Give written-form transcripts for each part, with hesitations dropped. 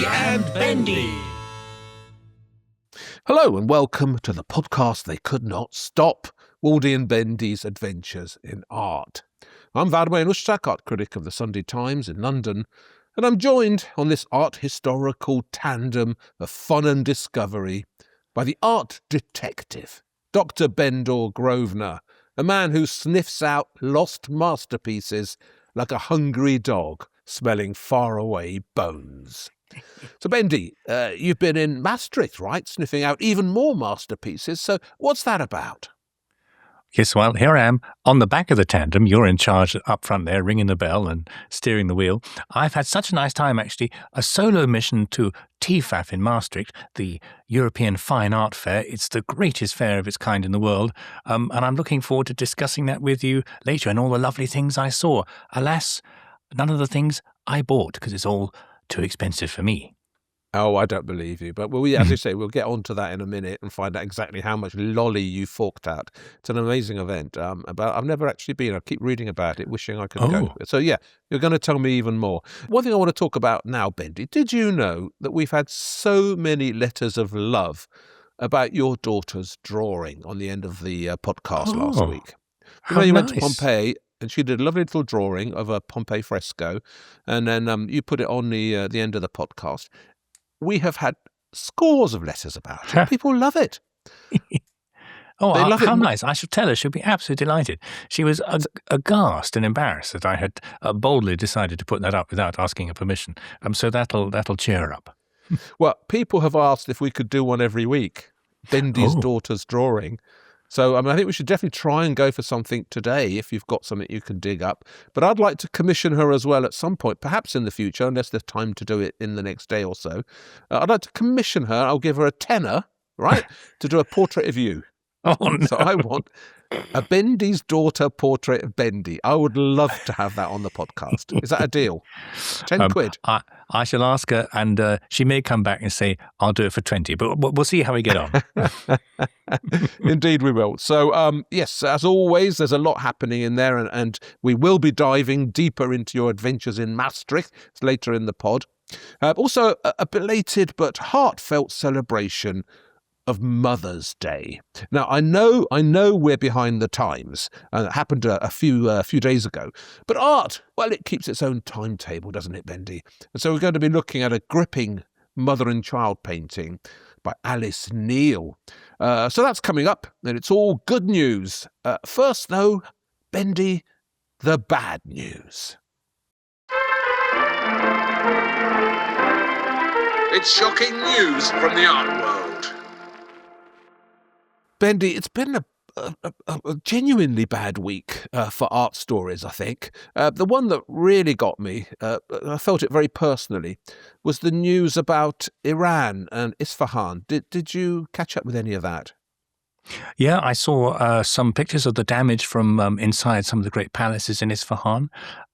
Waldy and Bendy. Hello and welcome to the podcast They Could Not Stop, Waldy and Bendy's Adventures in Art. I'm Vladimir Uszczak, art critic of the Sunday Times in London, and I'm joined on this art historical tandem of fun and discovery by the art detective, Dr. Bendor Grosvenor, a man who sniffs out lost masterpieces like a hungry dog smelling faraway bones. So, Bendy, you've been in Maastricht, right, sniffing out even more masterpieces. So what's that about? Yes, well, here I am on the back of the tandem. You're in charge up front there, ringing the bell and steering the wheel. I've had such a nice time, actually. A solo mission to Tefaf in Maastricht, the European Fine Art Fair. It's the greatest fair of its kind in the world. And I'm looking forward to discussing that with you later and all the lovely things I saw. Alas, none of the things I bought because it's all too expensive for me. Oh, I don't believe you. But as you say, we'll get on to that in a minute and find out exactly how much lolly you forked out. It's an amazing event. But I've never actually been. I keep reading about it, wishing I could go. So, yeah, you're going to tell me even more. One thing I want to talk about now, Bendy, did you know that we've had so many letters of love about your daughter's drawing on the end of the podcast last week? You know, you went to Pompeii, and she did a lovely little drawing of a Pompeii fresco, and then you put it on the end of the podcast. We have had scores of letters about it. People love it. How nice. I should tell her. She'll be absolutely delighted. She was aghast and embarrassed that I had boldly decided to put that up without asking her permission. So that'll cheer her up. Well, people have asked if we could do one every week, Bendy's daughter's drawing. So, I think we should definitely try and go for something today if you've got something you can dig up. But I'd like to commission her as well at some point, perhaps in the future, unless there's time to do it in the next day or so. I'd like to commission her. I'll give her a tenner, right, to do a portrait of you. Oh, no. So I want a Bendy's daughter portrait of Bendy. I would love to have that on the podcast. Is that a deal? 10 quid. I shall ask her, and she may come back and say, I'll do it for 20, but we'll see how we get on. Indeed we will. So, yes, as always, there's a lot happening in there, and we will be diving deeper into your adventures in Maastricht later in the pod. Also, a belated but heartfelt celebration of Mother's Day. Now, I know we're behind the times. It happened a few days ago. But art, well, it keeps its own timetable, doesn't it, Bendy? And so we're going to be looking at a gripping mother and child painting by Alice Neel. So that's coming up, and it's all good news. First, though, Bendy, the bad news. It's shocking news from the art world. Bendy, it's been a genuinely bad week for art stories, I think. The one that really got me, I felt it very personally, was the news about Iran and Isfahan. Did you catch up with any of that? Yeah, I saw some pictures of the damage from inside some of the great palaces in Isfahan.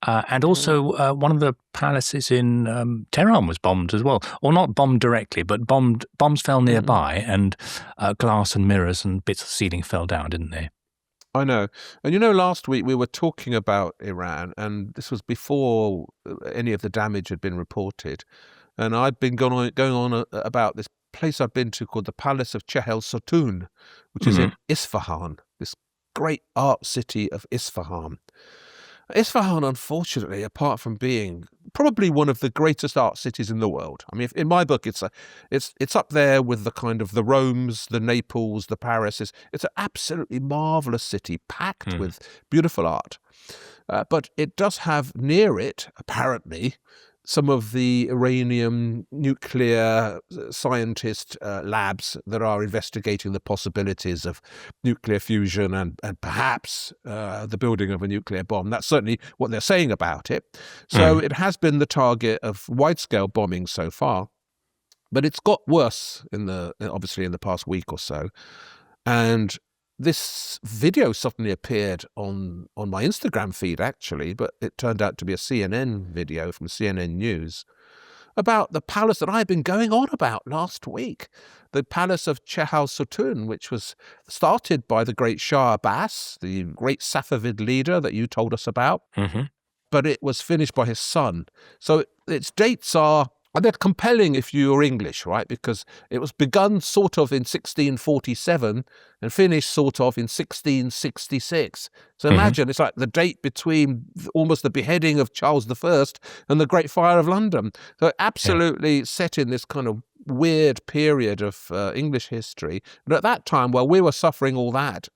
And also one of the palaces in Tehran was bombed as well. Or not bombed directly, but bombs fell nearby, and glass and mirrors and bits of ceiling fell down, didn't they? I know. And last week we were talking about Iran, and this was before any of the damage had been reported. And I'd been going on about this place I've been to called the Palace of Chehel Sotun, which is in Isfahan, this great art city of Isfahan. Isfahan, unfortunately, apart from being probably one of the greatest art cities in the world, I mean, in my book, it's up there with the kind of the Romes, the Naples, the Parises. It's an absolutely marvelous city, packed with beautiful art. But it does have near it, apparently, some of the Iranian nuclear scientist labs that are investigating the possibilities of nuclear fusion and perhaps the building of a nuclear bomb. That's certainly what they're saying about it. So it has been the target of wide-scale bombing so far, but it's got worse obviously in the past week or so. And this video suddenly appeared on my Instagram feed, actually, but it turned out to be a CNN video from CNN News about the palace that I've been going on about last week, the Palace of Chehel Sotun, which was started by the great Shah Abbas, the great Safavid leader that you told us about, but it was finished by his son. So its dates are And they're compelling if you're English, right? Because it was begun sort of in 1647 and finished sort of in 1666. So imagine, it's like the date between almost the beheading of Charles I and the Great Fire of London. So absolutely set in this kind of weird period of English history. And at that time, while we were suffering all that,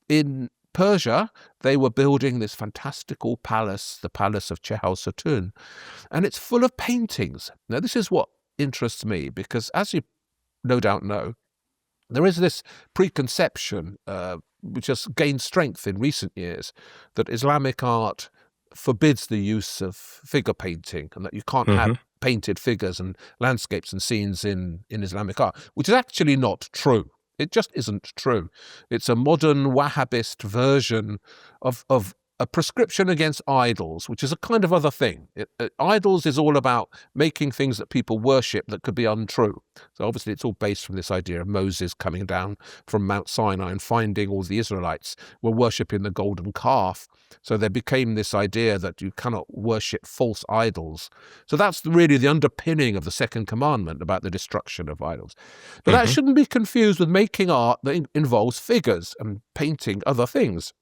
in Persia, they were building this fantastical palace, the Palace of Chehal-Sotun, and it's full of paintings. Now, this is what interests me, because as you no doubt know, there is this preconception, which has gained strength in recent years, that Islamic art forbids the use of figure painting and that you can't have painted figures and landscapes and scenes in Islamic art, which is actually not true. It just isn't true. It's a modern Wahhabist version of a prescription against idols, which is a kind of other thing. Idols is all about making things that people worship that could be untrue. So obviously it's all based from this idea of Moses coming down from Mount Sinai and finding all the Israelites were worshipping the golden calf. So there became this idea that you cannot worship false idols. So that's really the underpinning of the second commandment about the destruction of idols. But that shouldn't be confused with making art that involves figures and painting other things.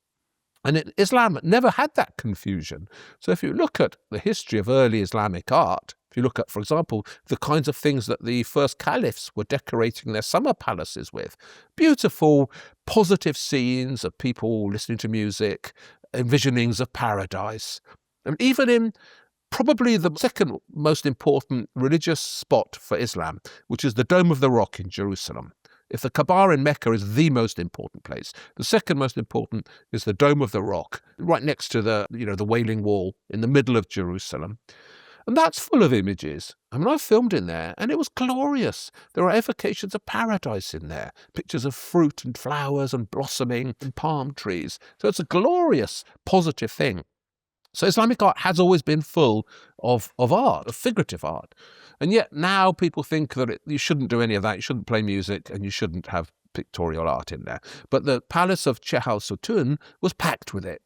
And Islam never had that confusion. So if you look at the history of early Islamic art, if you look at, for example, the kinds of things that the first caliphs were decorating their summer palaces with, beautiful, positive scenes of people listening to music, envisionings of paradise. And even in probably the second most important religious spot for Islam, which is the Dome of the Rock in Jerusalem. If the Kaaba in Mecca is the most important place, the second most important is the Dome of the Rock, right next to the Wailing Wall in the middle of Jerusalem. And that's full of images. I mean, I filmed in there and it was glorious. There are evocations of paradise in there, pictures of fruit and flowers and blossoming and palm trees. So it's a glorious, positive thing. So Islamic art has always been full of art, of figurative art. And yet now people think that you shouldn't do any of that. You shouldn't play music and you shouldn't have pictorial art in there. But the Palace of Chehal-Sotun was packed with it.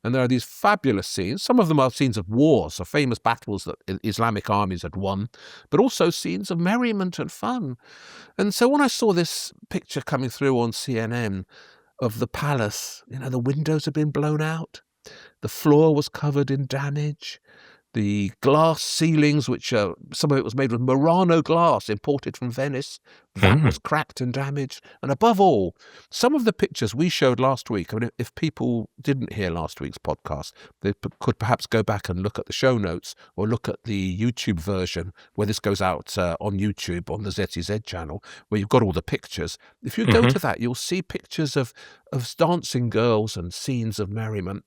And there are these fabulous scenes. Some of them are scenes of wars, of famous battles that Islamic armies had won, but also scenes of merriment and fun. And so when I saw this picture coming through on CNN of the palace, the windows had been blown out. The floor was covered in damage. The glass ceilings, which some of it was made with Murano glass imported from Venice, that was cracked and damaged. And above all, some of the pictures we showed last week, I mean, if people didn't hear last week's podcast, they could perhaps go back and look at the show notes or look at the YouTube version where this goes out on YouTube on the ZCZ channel, where you've got all the pictures. If you go to that, you'll see pictures of dancing girls and scenes of merriment.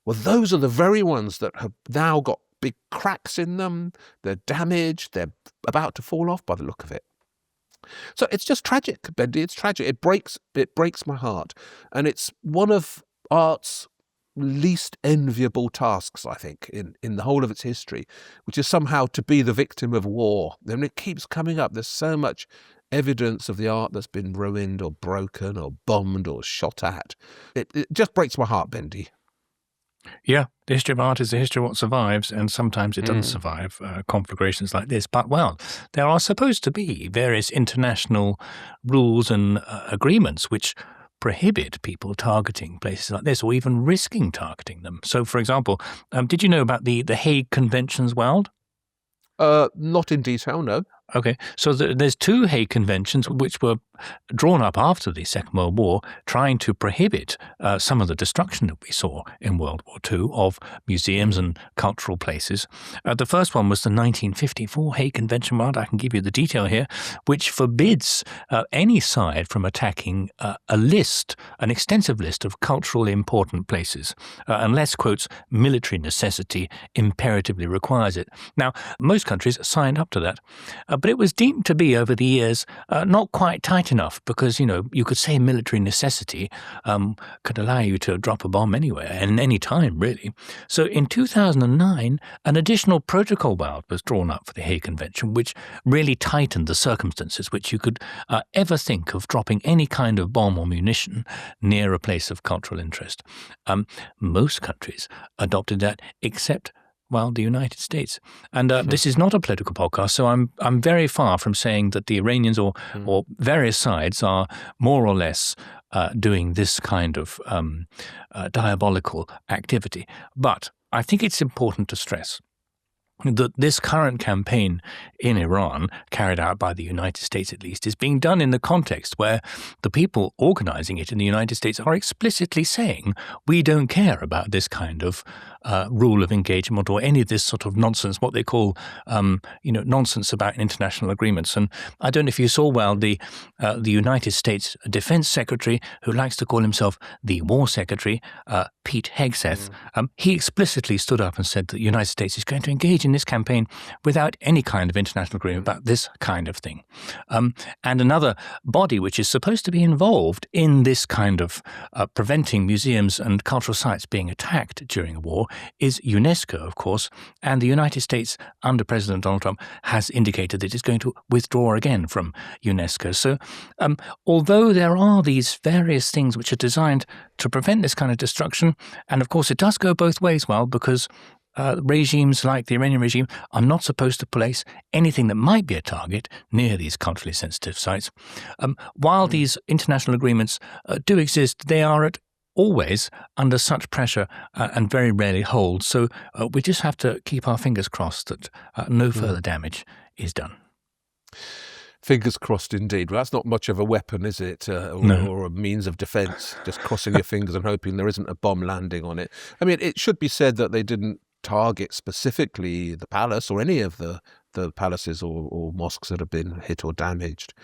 Well, those are the very ones that have now got big cracks in them. They're damaged. They're about to fall off by the look of it. So it's just tragic, Bendy. It's tragic. It breaks my heart. And it's one of art's least enviable tasks, I think, in the whole of its history, which is somehow to be the victim of war. And it keeps coming up. There's so much evidence of the art that's been ruined or broken or bombed or shot at. It just breaks my heart, Bendy. Yeah, the history of art is the history of what survives, and sometimes it doesn't survive conflagrations like this. But, well, there are supposed to be various international rules and agreements which prohibit people targeting places like this or even risking targeting them. So, for example, did you know about the Hague Conventions, Wald? Not in detail, no. Okay, so there's two Hague Conventions which were drawn up after the Second World War, trying to prohibit some of the destruction that we saw in World War II of museums and cultural places. The first one was the 1954 Hague Convention, I can give you the detail here, which forbids any side from attacking an extensive list of culturally important places, unless, quotes, military necessity imperatively requires it. Now, most countries signed up to that. But it was deemed to be, over the years, not quite tight enough because, you could say military necessity could allow you to drop a bomb anywhere and any time, really. So in 2009, an additional protocol was drawn up for the Hague Convention, which really tightened the circumstances which you could ever think of dropping any kind of bomb or munition near a place of cultural interest. Most countries adopted that except Well, the United States. And this is not a political podcast, so I'm very far from saying that the Iranians or various sides are more or less doing this kind of diabolical activity. But I think it's important to stress that this current campaign in Iran, carried out by the United States at least, is being done in the context where the people organizing it in the United States are explicitly saying, we don't care about this kind of rule of engagement or any of this sort of nonsense, what they call, nonsense about international agreements. And I don't know if you saw, well, the United States Defense Secretary, who likes to call himself the War Secretary, Pete Hegseth, he explicitly stood up and said that the United States is going to engage in this campaign without any kind of international agreement about this kind of thing. And another body which is supposed to be involved in this kind of preventing museums and cultural sites being attacked during a war is UNESCO, of course, and the United States, under President Donald Trump, has indicated that it's going to withdraw again from UNESCO. So although there are these various things which are designed to prevent this kind of destruction, and of course it does go both ways, well, because regimes like the Iranian regime are not supposed to place anything that might be a target near these culturally sensitive sites. While these international agreements do exist, they are always under such pressure and very rarely hold. So we just have to keep our fingers crossed that no further damage is done. Fingers crossed indeed. Well, that's not much of a weapon, is it? Or a means of defence, just crossing your fingers and hoping there isn't a bomb landing on it. I mean, it should be said that they didn't target specifically the palace or any of the palaces or mosques that have been hit or damaged.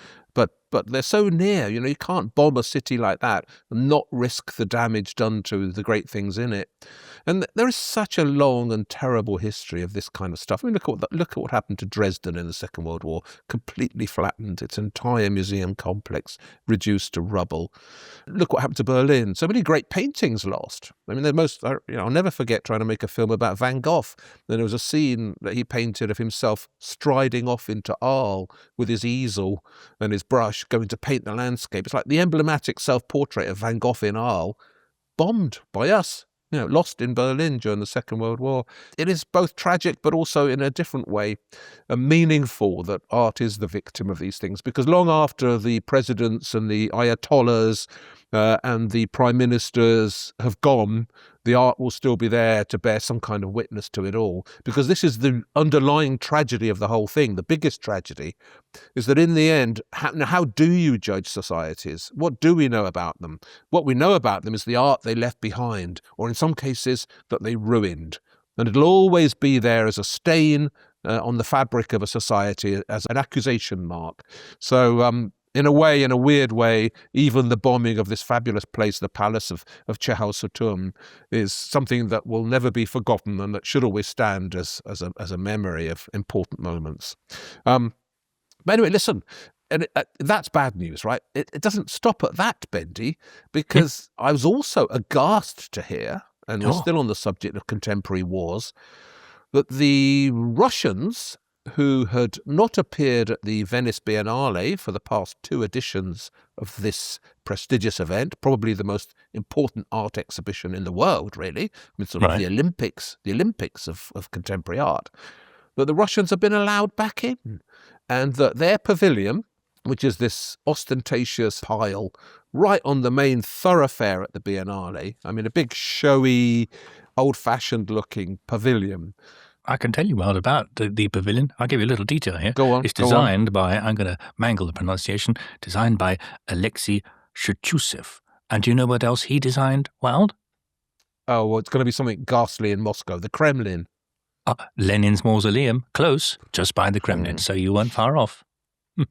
But they're so near, you can't bomb a city like that and not risk the damage done to the great things in it. And there is such a long and terrible history of this kind of stuff. I mean, look at what happened to Dresden in the Second World War. Completely flattened, its entire museum complex reduced to rubble. Look what happened to Berlin. So many great paintings lost. I mean, I'll never forget trying to make a film about Van Gogh. Then there was a scene that he painted of himself striding off into Arles with his easel and his brush going to paint the landscape. It's like the emblematic self-portrait of Van Gogh in Arles, bombed by us, lost in Berlin during the Second World War. It is both tragic, but also in a different way, meaningful that art is the victim of these things, because long after the presidents and the ayatollahs and the prime ministers have gone, the art will still be there to bear some kind of witness to it all, because this is the underlying tragedy of the whole thing. The biggest tragedy is that in the end, how do you judge societies? What do we know about them? What we know about them is the art they left behind, or in some cases that they ruined. And it'll always be there as a stain on the fabric of a society, as an accusation mark. So in a weird way, even the bombing of this fabulous place, the Palace of Chehal-Sutun, is something that will never be forgotten and that should always stand as a memory of important moments. But anyway, listen, and that's bad news, right? It doesn't stop at that, Bendy, because I was also aghast to hear, and we're still on the subject of contemporary wars, that the Russians, who had not appeared at the Venice Biennale for the past 2 editions of this prestigious event, probably the most important art exhibition in the world, really. I mean, sort of the Olympics of contemporary art. That the Russians have been allowed back in, and that their pavilion, which is this ostentatious pile right on the main thoroughfare at the Biennale, I mean, a big showy, old-fashioned looking pavilion. I can tell you well about the pavilion. I'll give you a little detail here. Go on. It's designed by, I'm going to mangle the pronunciation, designed by Alexei Cherchusev. And do you know what else he designed, Wild? Oh, well, it's going to be something ghastly in Moscow, the Kremlin. Lenin's mausoleum, close, just by the Kremlin, so you weren't far off.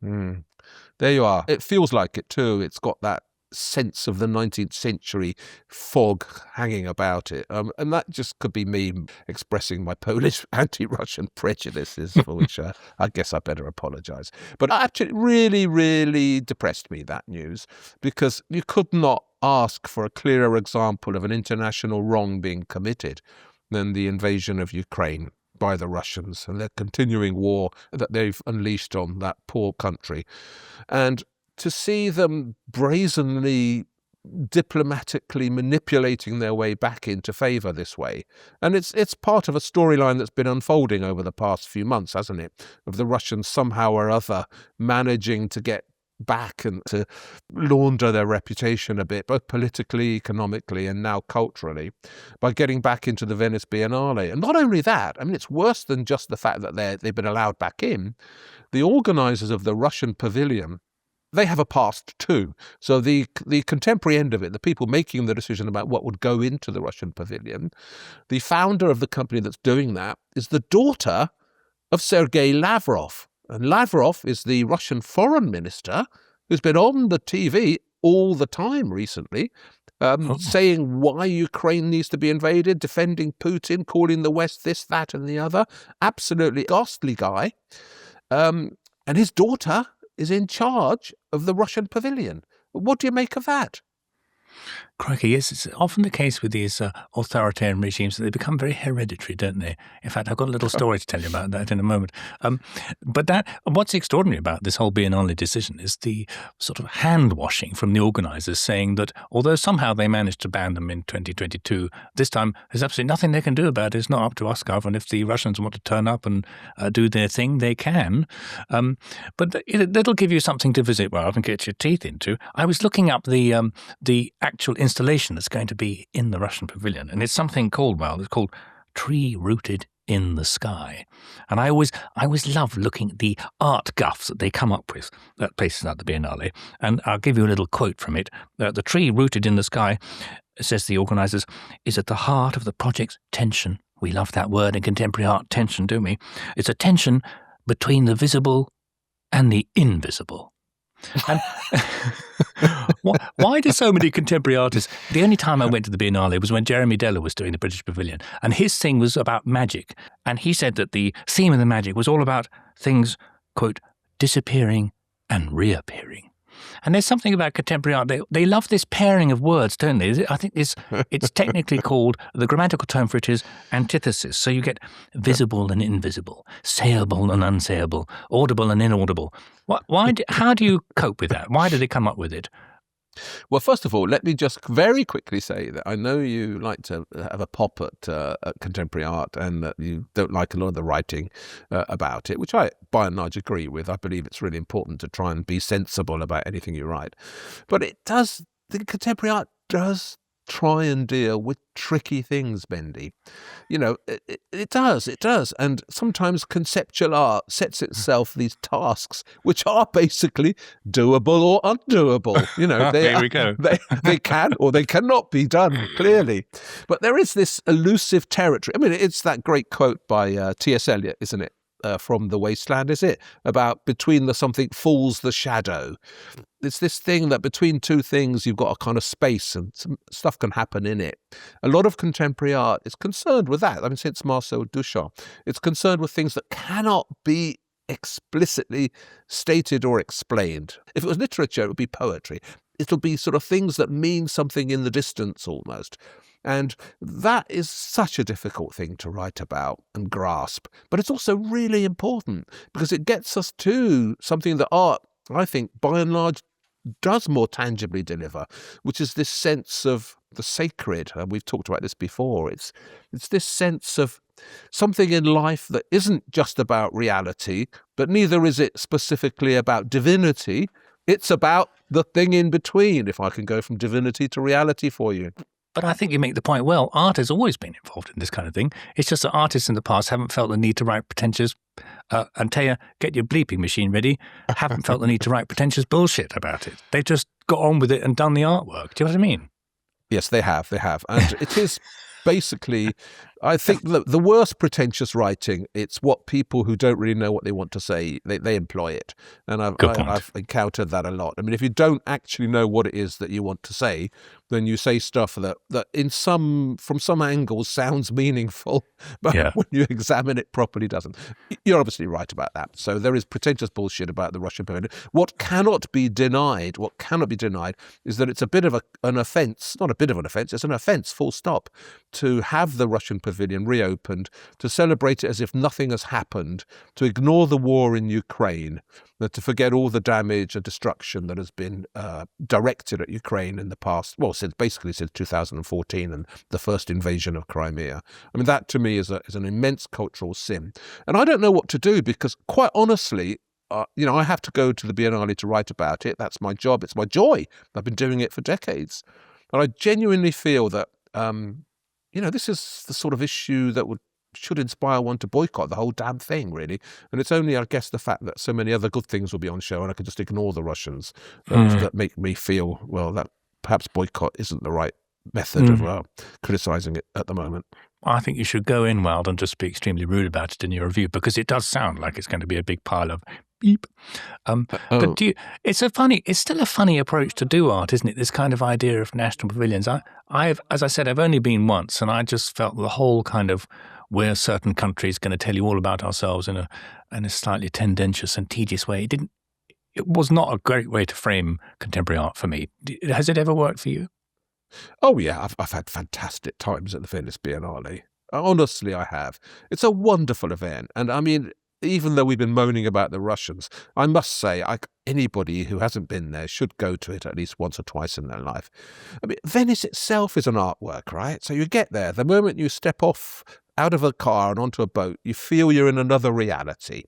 There you are. It feels like it too. It's got that sense of the 19th century fog hanging about it. And that just could be me expressing my Polish anti-Russian prejudices, for which I guess I better apologise. But actually, really, really depressed me, that news, because you could not ask for a clearer example of an international wrong being committed than the invasion of Ukraine by the Russians and their continuing war that they've unleashed on that poor country. And to see them brazenly diplomatically manipulating their way back into favour this way. And it's part of a storyline that's been unfolding over the past few months, hasn't it? Of the Russians somehow or other managing to get back and to launder their reputation a bit, both politically, economically, and now culturally, by getting back into the Venice Biennale. And not only that, I mean, it's worse than just the fact that they've been allowed back in. The organisers of the Russian pavilion, they have a past too. So the contemporary end of it, the people making the decision about what would go into the Russian pavilion, the founder of the company that's doing that is the daughter of Sergei Lavrov. And Lavrov is the Russian foreign minister who's been on the TV all the time recently, saying why Ukraine needs to be invaded, defending Putin, calling the West this, that, and the other. Absolutely ghastly guy. And his daughter is in charge of the Russian pavilion. What do you make of that? Crikey, yes, it's often the case with these authoritarian regimes that they become very hereditary, don't they? In fact, I've got a little story to tell you about that in a moment. But what's extraordinary about this whole Biennale decision is the sort of hand-washing from the organisers, saying that although somehow they managed to ban them in 2022, this time there's absolutely nothing they can do about it. It's not up to us, Gov, and if the Russians want to turn up and do their thing, they can. But it'll give you something to visit rather than get your teeth into. I was looking up the actual installation that's going to be in the Russian pavilion, and it's something called Tree Rooted in the Sky. And I always love looking at the art guffs that they come up with at places like the Biennale, and I'll give you a little quote from it. The tree rooted in the sky, says the organisers, is at the heart of the project's tension. We love that word in contemporary art, tension, don't we? It's a tension between the visible and the invisible. And why do so many contemporary artists? The only time I went to the Biennale was when Jeremy Deller was doing the British Pavilion, and his thing was about magic. And he said that the theme of the magic was all about things, quote, disappearing and reappearing. And there's something about contemporary art. They love this pairing of words, don't they? I think it's technically called, the grammatical term for it is antithesis. So you get visible and invisible, sayable and unsayable, audible and inaudible. How do you cope with that? Why did they come up with it? Well, first of all, let me just very quickly say that I know you like to have a pop at contemporary art and that you don't like a lot of the writing about it, which I, by and large, agree with. I believe it's really important to try and be sensible about anything you write. But the contemporary art does try and deal with tricky things, Bendy. You know, it does. And sometimes conceptual art sets itself these tasks which are basically doable or undoable. You know, there we go. They can or they cannot be done, clearly. But there is this elusive territory. I mean, it's that great quote by T.S. Eliot, isn't it? From The Wasteland, is it? About between the something falls the shadow. It's this thing that between two things you've got a kind of space and some stuff can happen in it. A lot of contemporary art is concerned with that. I mean, since Marcel Duchamp, it's concerned with things that cannot be explicitly stated or explained. If it was literature, it would be poetry. It'll be sort of things that mean something in the distance almost. And that is such a difficult thing to write about and grasp. But it's also really important because it gets us to something that art, I think, by and large, does more tangibly deliver, which is this sense of the sacred. And we've talked about this before. It's this sense of something in life that isn't just about reality, but neither is it specifically about divinity. It's about the thing in between, if I can go from divinity to reality for you. But I think you make the point well. Art has always been involved in this kind of thing. It's just that artists in the past haven't felt the need to write pretentious, and Taya, get your bleeping machine ready, haven't felt the need to write pretentious bullshit about it. They've just got on with it and done the artwork. Do you know what I mean? Yes, they have. And it is basically, I think the worst pretentious writing, it's what people who don't really know what they want to say, they employ it. And I've encountered that a lot. I mean, if you don't actually know what it is that you want to say, then you say stuff that from some angles sounds meaningful, but when you examine it properly doesn't. You're obviously right about that. So there is pretentious bullshit about the Russian pavilion. What cannot be denied is that it's a bit of an offence, not a bit of an offence, it's an offence, full stop, to have the Russian Pavilion reopened, to celebrate it as if nothing has happened, to ignore the war in Ukraine, and to forget all the damage and destruction that has been directed at Ukraine in the past, well, since 2014 and the first invasion of Crimea. I mean, that to me is an immense cultural sin. And I don't know what to do because, quite honestly, I have to go to the Biennale to write about it. That's my job. It's my joy. I've been doing it for decades. But I genuinely feel that, this is the sort of issue that should inspire one to boycott the whole damn thing, really. And it's only, I guess, the fact that so many other good things will be on show and I can just ignore the Russians that make me feel, well, that perhaps boycott isn't the right method of criticising it at the moment. I think you should go in, Wild, and just be extremely rude about it in your review, because it does sound like it's going to be a big pile of beep. But it's still a funny approach to do art, isn't it? This kind of idea of national pavilions. As I said, I've only been once, and I just felt the whole kind of, we're certain countries going to tell you all about ourselves in a slightly tendentious and tedious way. It was not a great way to frame contemporary art for me. Has it ever worked for you? Oh, yeah, I've had fantastic times at the Venice Biennale. Honestly, I have. It's a wonderful event. And I mean, even though we've been moaning about the Russians, I must say, anybody who hasn't been there should go to it at least once or twice in their life. I mean, Venice itself is an artwork, right? So you get there. The moment you step off out of a car and onto a boat, you feel you're in another reality.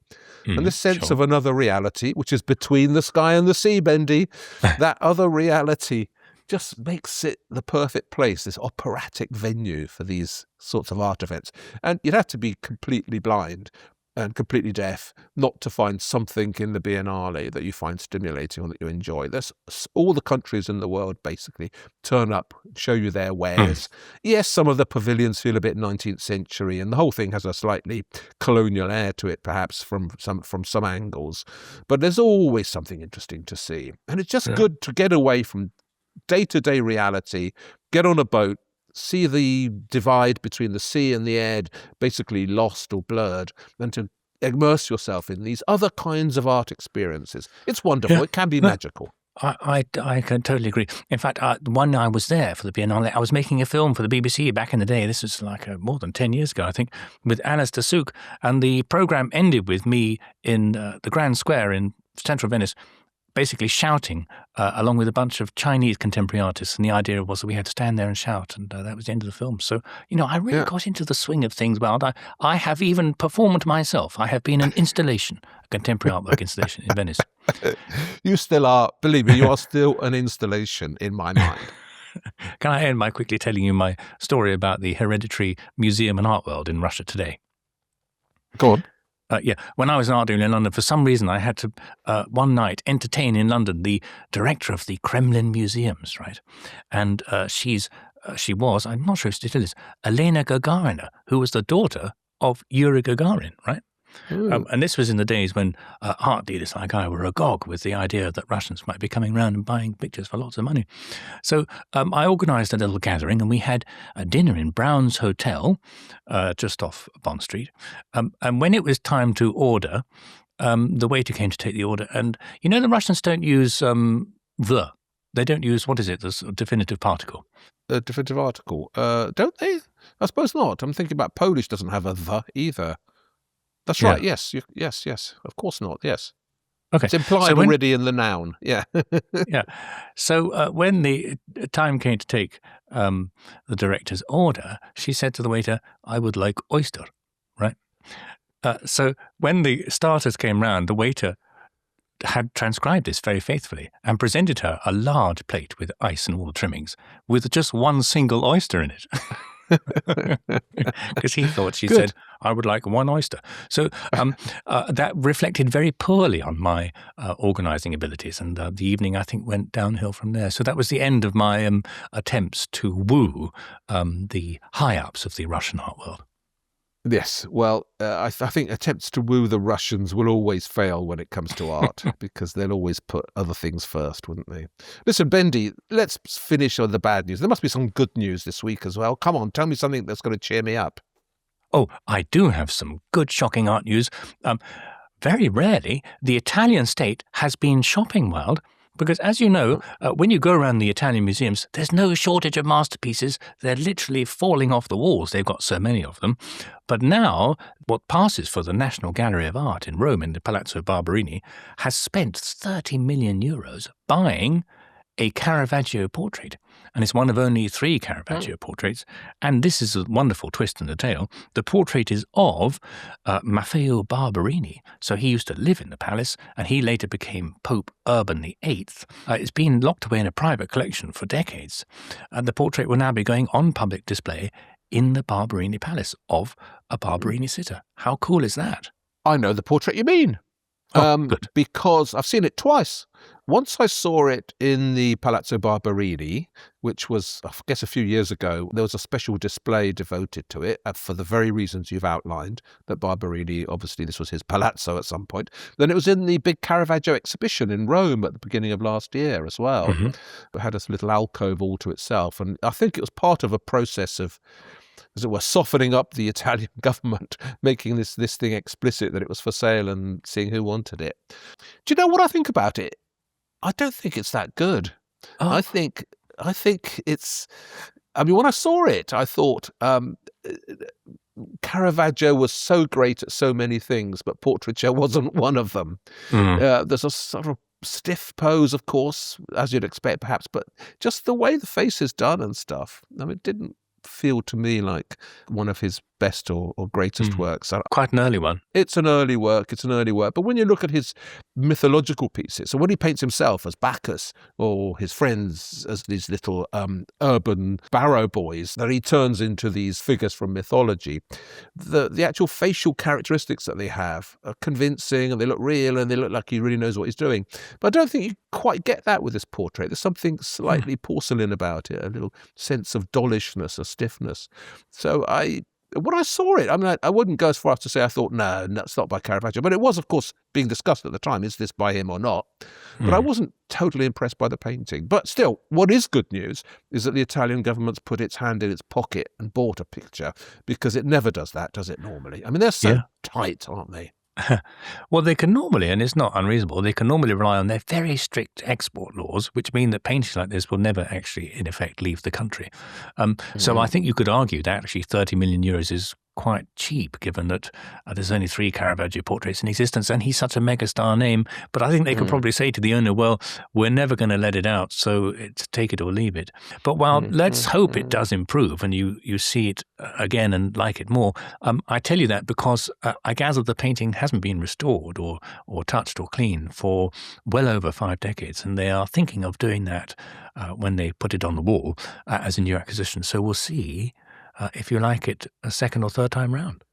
And this sense of another reality, which is between the sky and the sea, Bendy, that other reality just makes it the perfect place, this operatic venue for these sorts of art events. And you'd have to be completely blind and completely deaf not to find something in the Biennale that you find stimulating or that you enjoy. There's all the countries in the world basically turn up, show you their wares. Yes, some of the pavilions feel a bit 19th century, and the whole thing has a slightly colonial air to it, perhaps from some angles. But there's always something interesting to see, and it's just good to get away from day-to-day reality, get on a boat, see the divide between the sea and the air basically lost or blurred, and to immerse yourself in these other kinds of art experiences. It's wonderful. Yeah. It can be magical. I can totally agree. In fact, when I was there for the Biennale, I was making a film for the BBC back in the day. This was like more than 10 years ago, I think, with Alice Neel, and the programme ended with me in the Grand Square in central Venice, basically shouting along with a bunch of Chinese contemporary artists. And the idea was that we had to stand there and shout, and that was the end of the film. So, I really got into the swing of things. Well, I have even performed myself. I have been an installation, a contemporary artwork installation in Venice. You still are, believe me, you are still an installation in my mind. Can I end by quickly telling you my story about the hereditary museum and art world in Russia today? Go on. When I was an art dealer in London, for some reason I had to, one night, entertain in London the director of the Kremlin Museums, right? And she was, I'm not sure if she still is, Elena Gagarina, who was the daughter of Yuri Gagarin, right? And this was in the days when art dealers like I were agog with the idea that Russians might be coming around and buying pictures for lots of money. So I organised a little gathering, and we had a dinner in Brown's Hotel, just off Bond Street. And when it was time to order, the waiter came to take the order. And the Russians don't use the. They don't use, what is it, the definitive particle? The definitive article. Don't they? I suppose not. I'm thinking about Polish doesn't have a the either. That's right. Yes. Yes. Of course not. Yes. Okay. It's implied already in the noun. Yeah. Yeah. So when the time came to take the director's order, she said to the waiter, "I would like oyster." Right. So when the starters came round, the waiter had transcribed this very faithfully and presented her a large plate with ice and all the trimmings with just one single oyster in it. Because he thought she said, "I would like one oyster." So that reflected very poorly on my organising abilities, and the evening, I think, went downhill from there. So that was the end of my attempts to woo the high-ups of the Russian art world. Yes, well, I think attempts to woo the Russians will always fail when it comes to art because they'll always put other things first, wouldn't they? Listen, Bendy, let's finish on the bad news. There must be some good news this week as well. Come on, tell me something that's going to cheer me up. Oh, I do have some good, shocking art news. Very rarely, the Italian state has been shopping wild Because as you know, when you go around the Italian museums, there's no shortage of masterpieces. They're literally falling off the walls. They've got so many of them. But now, what passes for the National Gallery of Art in Rome, in the Palazzo Barberini, has spent 30 million euros buying a Caravaggio portrait. And it's one of only 3 Caravaggio portraits. And this is a wonderful twist in the tale. The portrait is of Maffeo Barberini. So he used to live in the palace, and he later became Pope Urban VIII. It's been locked away in a private collection for decades. And the portrait will now be going on public display in the Barberini Palace of a Barberini sitter. How cool is that? I know the portrait you mean. Good. Because I've seen it twice. Once I saw it in the Palazzo Barberini, which was, I guess, a few years ago. There was a special display devoted to it for the very reasons you've outlined, that Barberini, obviously this was his palazzo at some point. Then it was in the big Caravaggio exhibition in Rome at the beginning of last year as well. Mm-hmm. It had a little alcove all to itself. And I think it was part of a process of, as it were, softening up the Italian government, making this thing explicit that it was for sale and seeing who wanted it. Do you know what I think about it? I don't think it's that good. Oh. I think it's, I mean, when I saw it, I thought Caravaggio was so great at so many things, but portraiture wasn't one of them. There's a sort of stiff pose, of course, as you'd expect perhaps, but just the way the face is done and stuff, I mean, it didn't feel to me like one of his best or greatest works. Quite an early one. It's an early work. But when you look at his mythological pieces, so when he paints himself as Bacchus or his friends as these little urban barrow boys that he turns into these figures from mythology, the actual facial characteristics that they have are convincing, and they look real, and they look like he really knows what he's doing. But I don't think you quite get that with this portrait. There's something slightly porcelain about it, a little sense of dollishness, a stiffness. So when I saw it, I mean, I wouldn't go as far as to say I thought, no, that's not by Caravaggio. But it was, of course, being discussed at the time, is this by him or not? But I wasn't totally impressed by the painting. But still, what is good news is that the Italian government's put its hand in its pocket and bought a picture, because it never does that, does it, normally? I mean, they're so tight, aren't they? Well, they can normally, and it's not unreasonable, they can normally rely on their very strict export laws, which mean that paintings like this will never actually, in effect, leave the country. So I think you could argue that actually 30 million euros is quite cheap, given that there's only 3 Caravaggio portraits in existence, and he's such a megastar name. But I think they could probably say to the owner, well, we're never going to let it out, so it's take it or leave it. But let's hope it does improve and you see it again and like it more. I tell you that because I gather the painting hasn't been restored or touched or cleaned for well over 5 decades, and they are thinking of doing that when they put it on the wall as a new acquisition. So we'll see if you like it a second or third time round.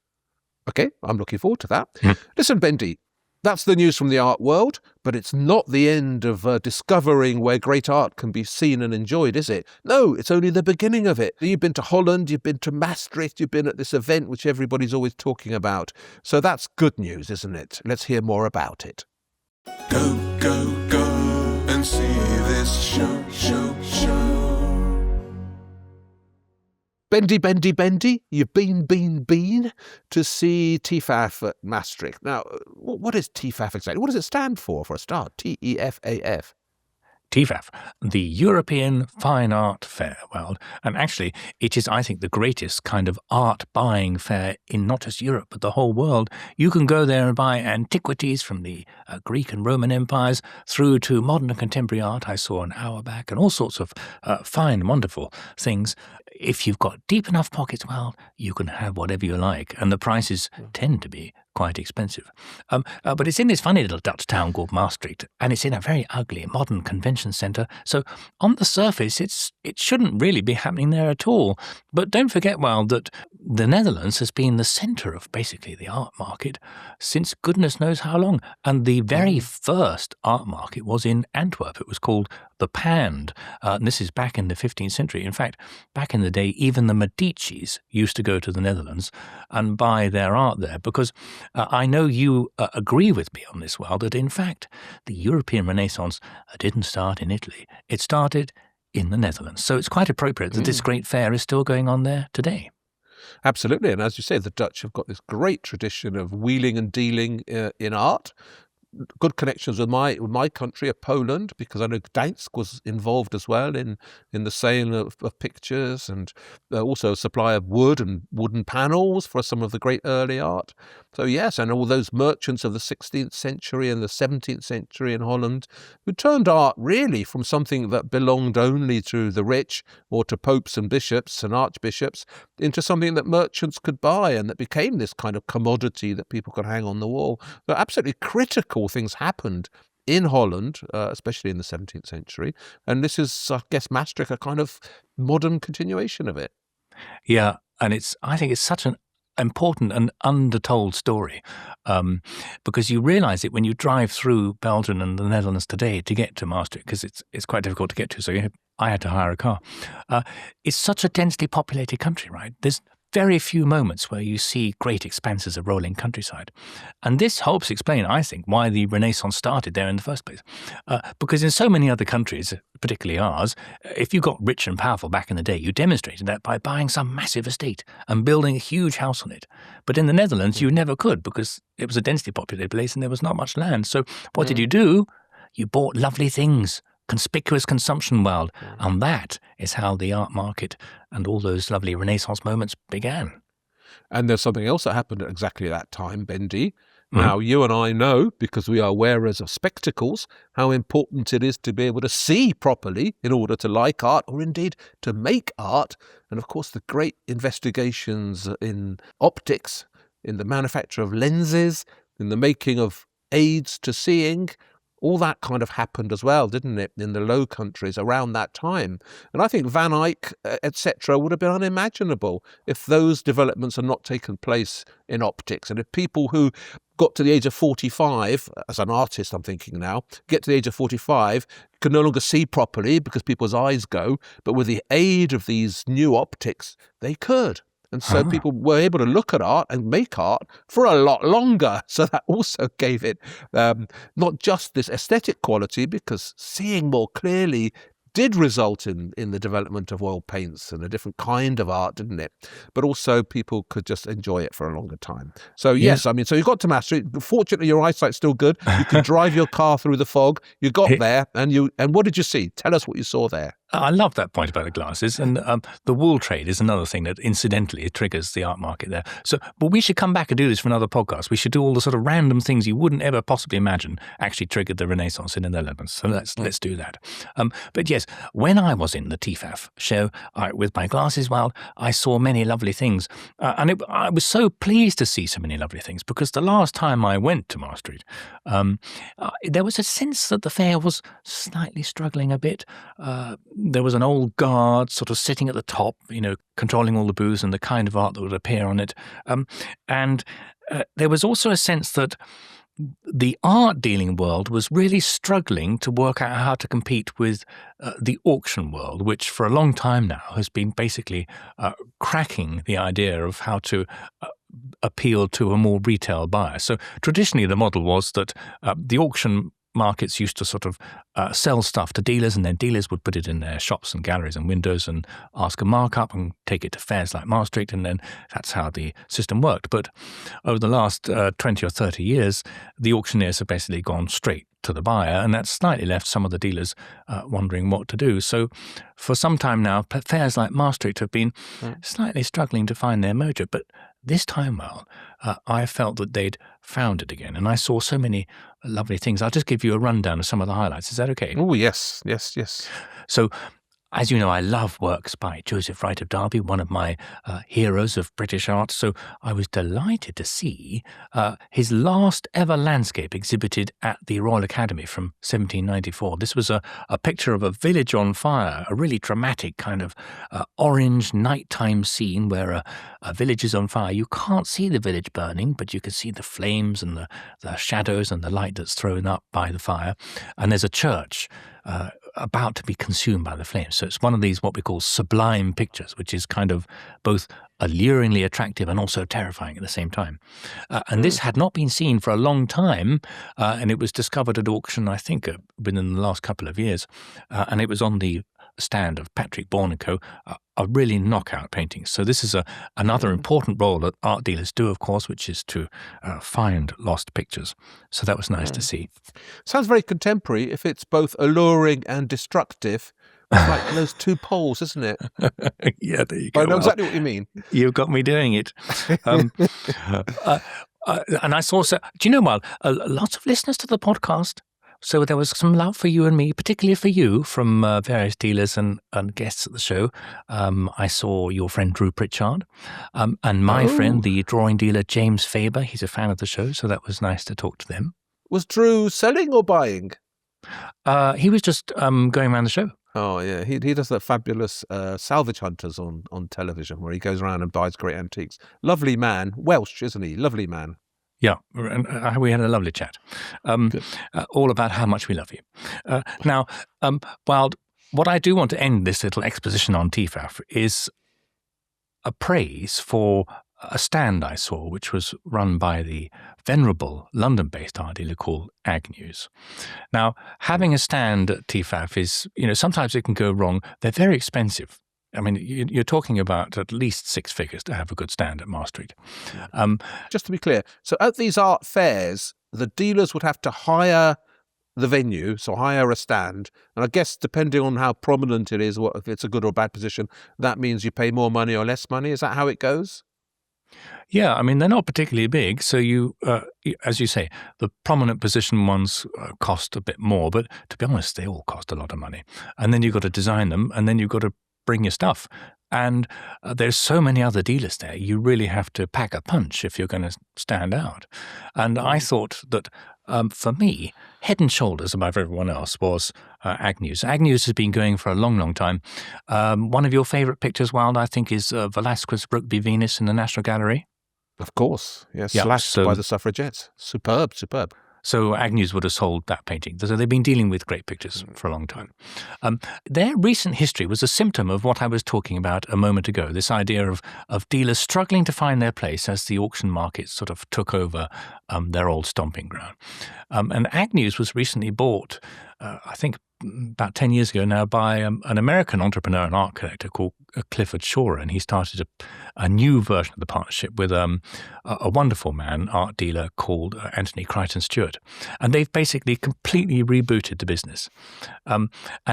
Okay, I'm looking forward to that. Listen, Bendy, that's the news from the art world, but it's not the end of discovering where great art can be seen and enjoyed, is it? No, it's only the beginning of it. You've been to Holland, you've been to Maastricht, you've been at this event which everybody's always talking about. So that's good news, isn't it? Let's hear more about it. Go, go, go and see this show. Bendy, you've been to see Tefaf at Maastricht. Now, what is Tefaf exactly? What does it stand for a start? Tefaf. Tefaf, the European Fine Art Fair. Well, and actually, it is, I think, the greatest kind of art buying fair in not just Europe, but the whole world. You can go there and buy antiquities from the Greek and Roman empires through to modern and contemporary art. I saw an hour back, and all sorts of fine, wonderful things. If you've got deep enough pockets, well, you can have whatever you like, and the prices tend to be quite expensive. But it's in this funny little Dutch town called Maastricht, and it's in a very ugly modern convention centre. So on the surface, it shouldn't really be happening there at all. But don't forget, well, that the Netherlands has been the centre of basically the art market since goodness knows how long. And the very first art market was in Antwerp. It was called the Pand. And this is back in the 15th century. In fact, back in the day, even the Medicis used to go to the Netherlands and buy their art there, because I know you agree with me on this, well, that in fact the European Renaissance didn't start in Italy. It started in the Netherlands. So it's quite appropriate that this great fair is still going on there today. Absolutely. And as you say, the Dutch have got this great tradition of wheeling and dealing in art. good connections with my country of Poland, because I know Gdańsk was involved as well in the sale of pictures, and also a supply of wood and wooden panels for some of the great early art. So yes, and all those merchants of the 16th century and the 17th century in Holland, who turned art really from something that belonged only to the rich or to popes and bishops and archbishops into something that merchants could buy, and that became this kind of commodity that people could hang on the wall. So absolutely critical things happened in Holland, especially in the 17th century. And this is, I guess, Maastricht, a kind of modern continuation of it. Yeah, and I think it's such an important and undertold story, because you realise it when you drive through Belgium and the Netherlands today to get to Maastricht, because it's quite difficult to get to. So I had to hire a car. It's such a densely populated country, right? There's very few moments where you see great expanses of rolling countryside. And this helps explain, I think, why the Renaissance started there in the first place. Because in so many other countries, particularly ours, if you got rich and powerful back in the day, you demonstrated that by buying some massive estate and building a huge house on it. But in the Netherlands, you never could, because it was a densely populated place and there was not much land. So what did you do? You bought lovely things. Conspicuous consumption world, and that is how the art market and all those lovely Renaissance moments began. And there's something else that happened at exactly that time, Bendy. Now, you and I know, because we are wearers of spectacles, how important it is to be able to see properly in order to like art, or indeed to make art. And of course, the great investigations in optics, in the manufacture of lenses, in the making of aids to seeing, all that kind of happened as well, didn't it, in the Low Countries around that time? And I think Van Eyck, etc., would have been unimaginable if those developments had not taken place in optics. And if people who got to the age of 45, as an artist I'm thinking now, get to the age of 45, can no longer see properly because people's eyes go, but with the aid of these new optics, they could. And so people were able to look at art and make art for a lot longer. So that also gave it not just this aesthetic quality, because seeing more clearly did result in the development of oil paints and a different kind of art, didn't it? But also people could just enjoy it for a longer time. So yes, I mean, so you got to Maastricht. Fortunately, your eyesight's still good. You can drive your car through the fog. You got there, and what did you see? Tell us what you saw there. I love that point about the glasses, and the wool trade is another thing that incidentally triggers the art market there. So, but we should come back and do this for another podcast. We should do all the sort of random things you wouldn't ever possibly imagine actually triggered the Renaissance in the Netherlands. So let's do that. But yes, when I was in the Tefaf show with my glasses, well, I saw many lovely things, and I was so pleased to see so many lovely things, because the last time I went to Maastricht, there was a sense that the fair was slightly struggling a bit. There was an old guard sort of sitting at the top, controlling all the booths and the kind of art that would appear on it. And there was also a sense that the art dealing world was really struggling to work out how to compete with the auction world, which for a long time now has been basically cracking the idea of how to appeal to a more retail buyer. So traditionally the model was that the auction markets used to sort of sell stuff to dealers, and then dealers would put it in their shops and galleries and windows and ask a markup and take it to fairs like Maastricht, and then that's how the system worked. But over the last 20 or 30 years, the auctioneers have basically gone straight to the buyer, and that's slightly left some of the dealers wondering what to do. So for some time now, fairs like Maastricht have been slightly struggling to find their mojo, but this time, I felt that they'd found it again, and I saw so many lovely things. I'll just give you a rundown of some of the highlights. Is that okay? Oh, yes. So, as you know, I love works by Joseph Wright of Derby, one of my heroes of British art. So I was delighted to see his last ever landscape exhibited at the Royal Academy from 1794. This was a picture of a village on fire, a really dramatic kind of orange nighttime scene where a village is on fire. You can't see the village burning, but you can see the flames and the shadows and the light that's thrown up by the fire. And there's a church about to be consumed by the flames. So it's one of these what we call sublime pictures, which is kind of both alluringly attractive and also terrifying at the same time. And this had not been seen for a long time, and it was discovered at auction, I think, within the last couple of years. And it was on the stand of Patrick Bourne & Co. Are really knockout paintings. So this is another important role that art dealers do, of course, which is to find lost pictures. So that was nice to see. Sounds very contemporary. If it's both alluring and destructive, it's like those two poles, isn't it? Yeah, there you go. I know exactly what you mean. You've got me doing it. And I saw, do you know what? Lots of listeners to the podcast. So there was some love for you and me, particularly for you, from various dealers and guests at the show. I saw your friend Drew Pritchard and my friend, the drawing dealer James Faber. He's a fan of the show, so that was nice to talk to them. Was Drew selling or buying? He was just going around the show. Oh, yeah. He does that fabulous Salvage Hunters on television where he goes around and buys great antiques. Lovely man. Welsh, isn't he? Lovely man. Yeah, and we had a lovely chat, all about how much we love you. Now, Wild, what I do want to end this little exposition on Tefaf is a praise for a stand I saw, which was run by the venerable London-based art dealer called Agnews. Now, having a stand at Tefaf is, sometimes it can go wrong. They're very expensive. I mean, you're talking about at least 6 figures to have a good stand at Maastricht. Just to be clear, so at these art fairs, the dealers would have to hire the venue, so hire a stand. And I guess depending on how prominent it is, if it's a good or bad position, that means you pay more money or less money. Is that how it goes? Yeah, I mean, they're not particularly big. So you, as you say, the prominent position ones cost a bit more. But to be honest, they all cost a lot of money. And then you've got to design them, and then you've got to bring your stuff. And there's so many other dealers there. You really have to pack a punch if you're going to stand out. And I thought that for me, head and shoulders above everyone else was Agnews. Agnews has been going for a long, long time. One of your favourite pictures, Wild, I think, is Velázquez Rugby Venus in the National Gallery. Of course. Yes, slashed by the suffragettes. Superb, superb. So Agnews would have sold that painting. So they've been dealing with great pictures for a long time. Their recent history was a symptom of what I was talking about a moment ago, this idea of dealers struggling to find their place as the auction market sort of took over their old stomping ground. And Agnews was recently bought, I think, about 10 years ago now by an American entrepreneur and art collector called Clifford Shore, and he started a new version of the partnership with a wonderful man, art dealer called Anthony Crichton Stewart. And they've basically completely rebooted the business. And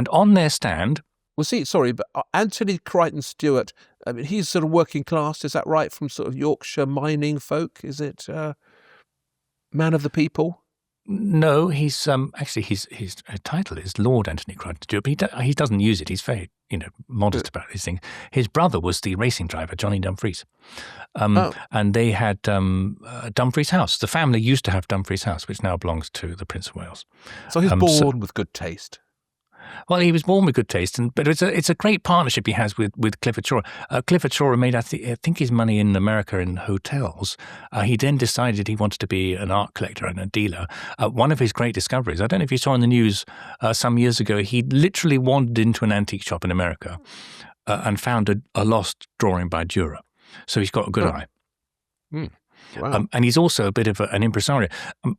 on their stand... Well, but Anthony Crichton Stewart, I mean, he's sort of working class, is that right, from sort of Yorkshire mining folk? Is it man of the people? No, he's actually his title is Lord Anthony Crichton Stewart, but he doesn't use it. He's very modest about these things. His brother was the racing driver Johnny Dumfries, and they had Dumfries House. The family used to have Dumfries House, which now belongs to the Prince of Wales. So he's born with good taste. Well, he was born with good taste, but it's a great partnership he has with Clifford Shore. Clifford Shore made, I think, his money in America in hotels. He then decided he wanted to be an art collector and a dealer. One of his great discoveries, I don't know if you saw in the news some years ago, he literally wandered into an antique shop in America and found a lost drawing by Dürer. So he's got a good eye. Wow. And he's also a bit of an impresario.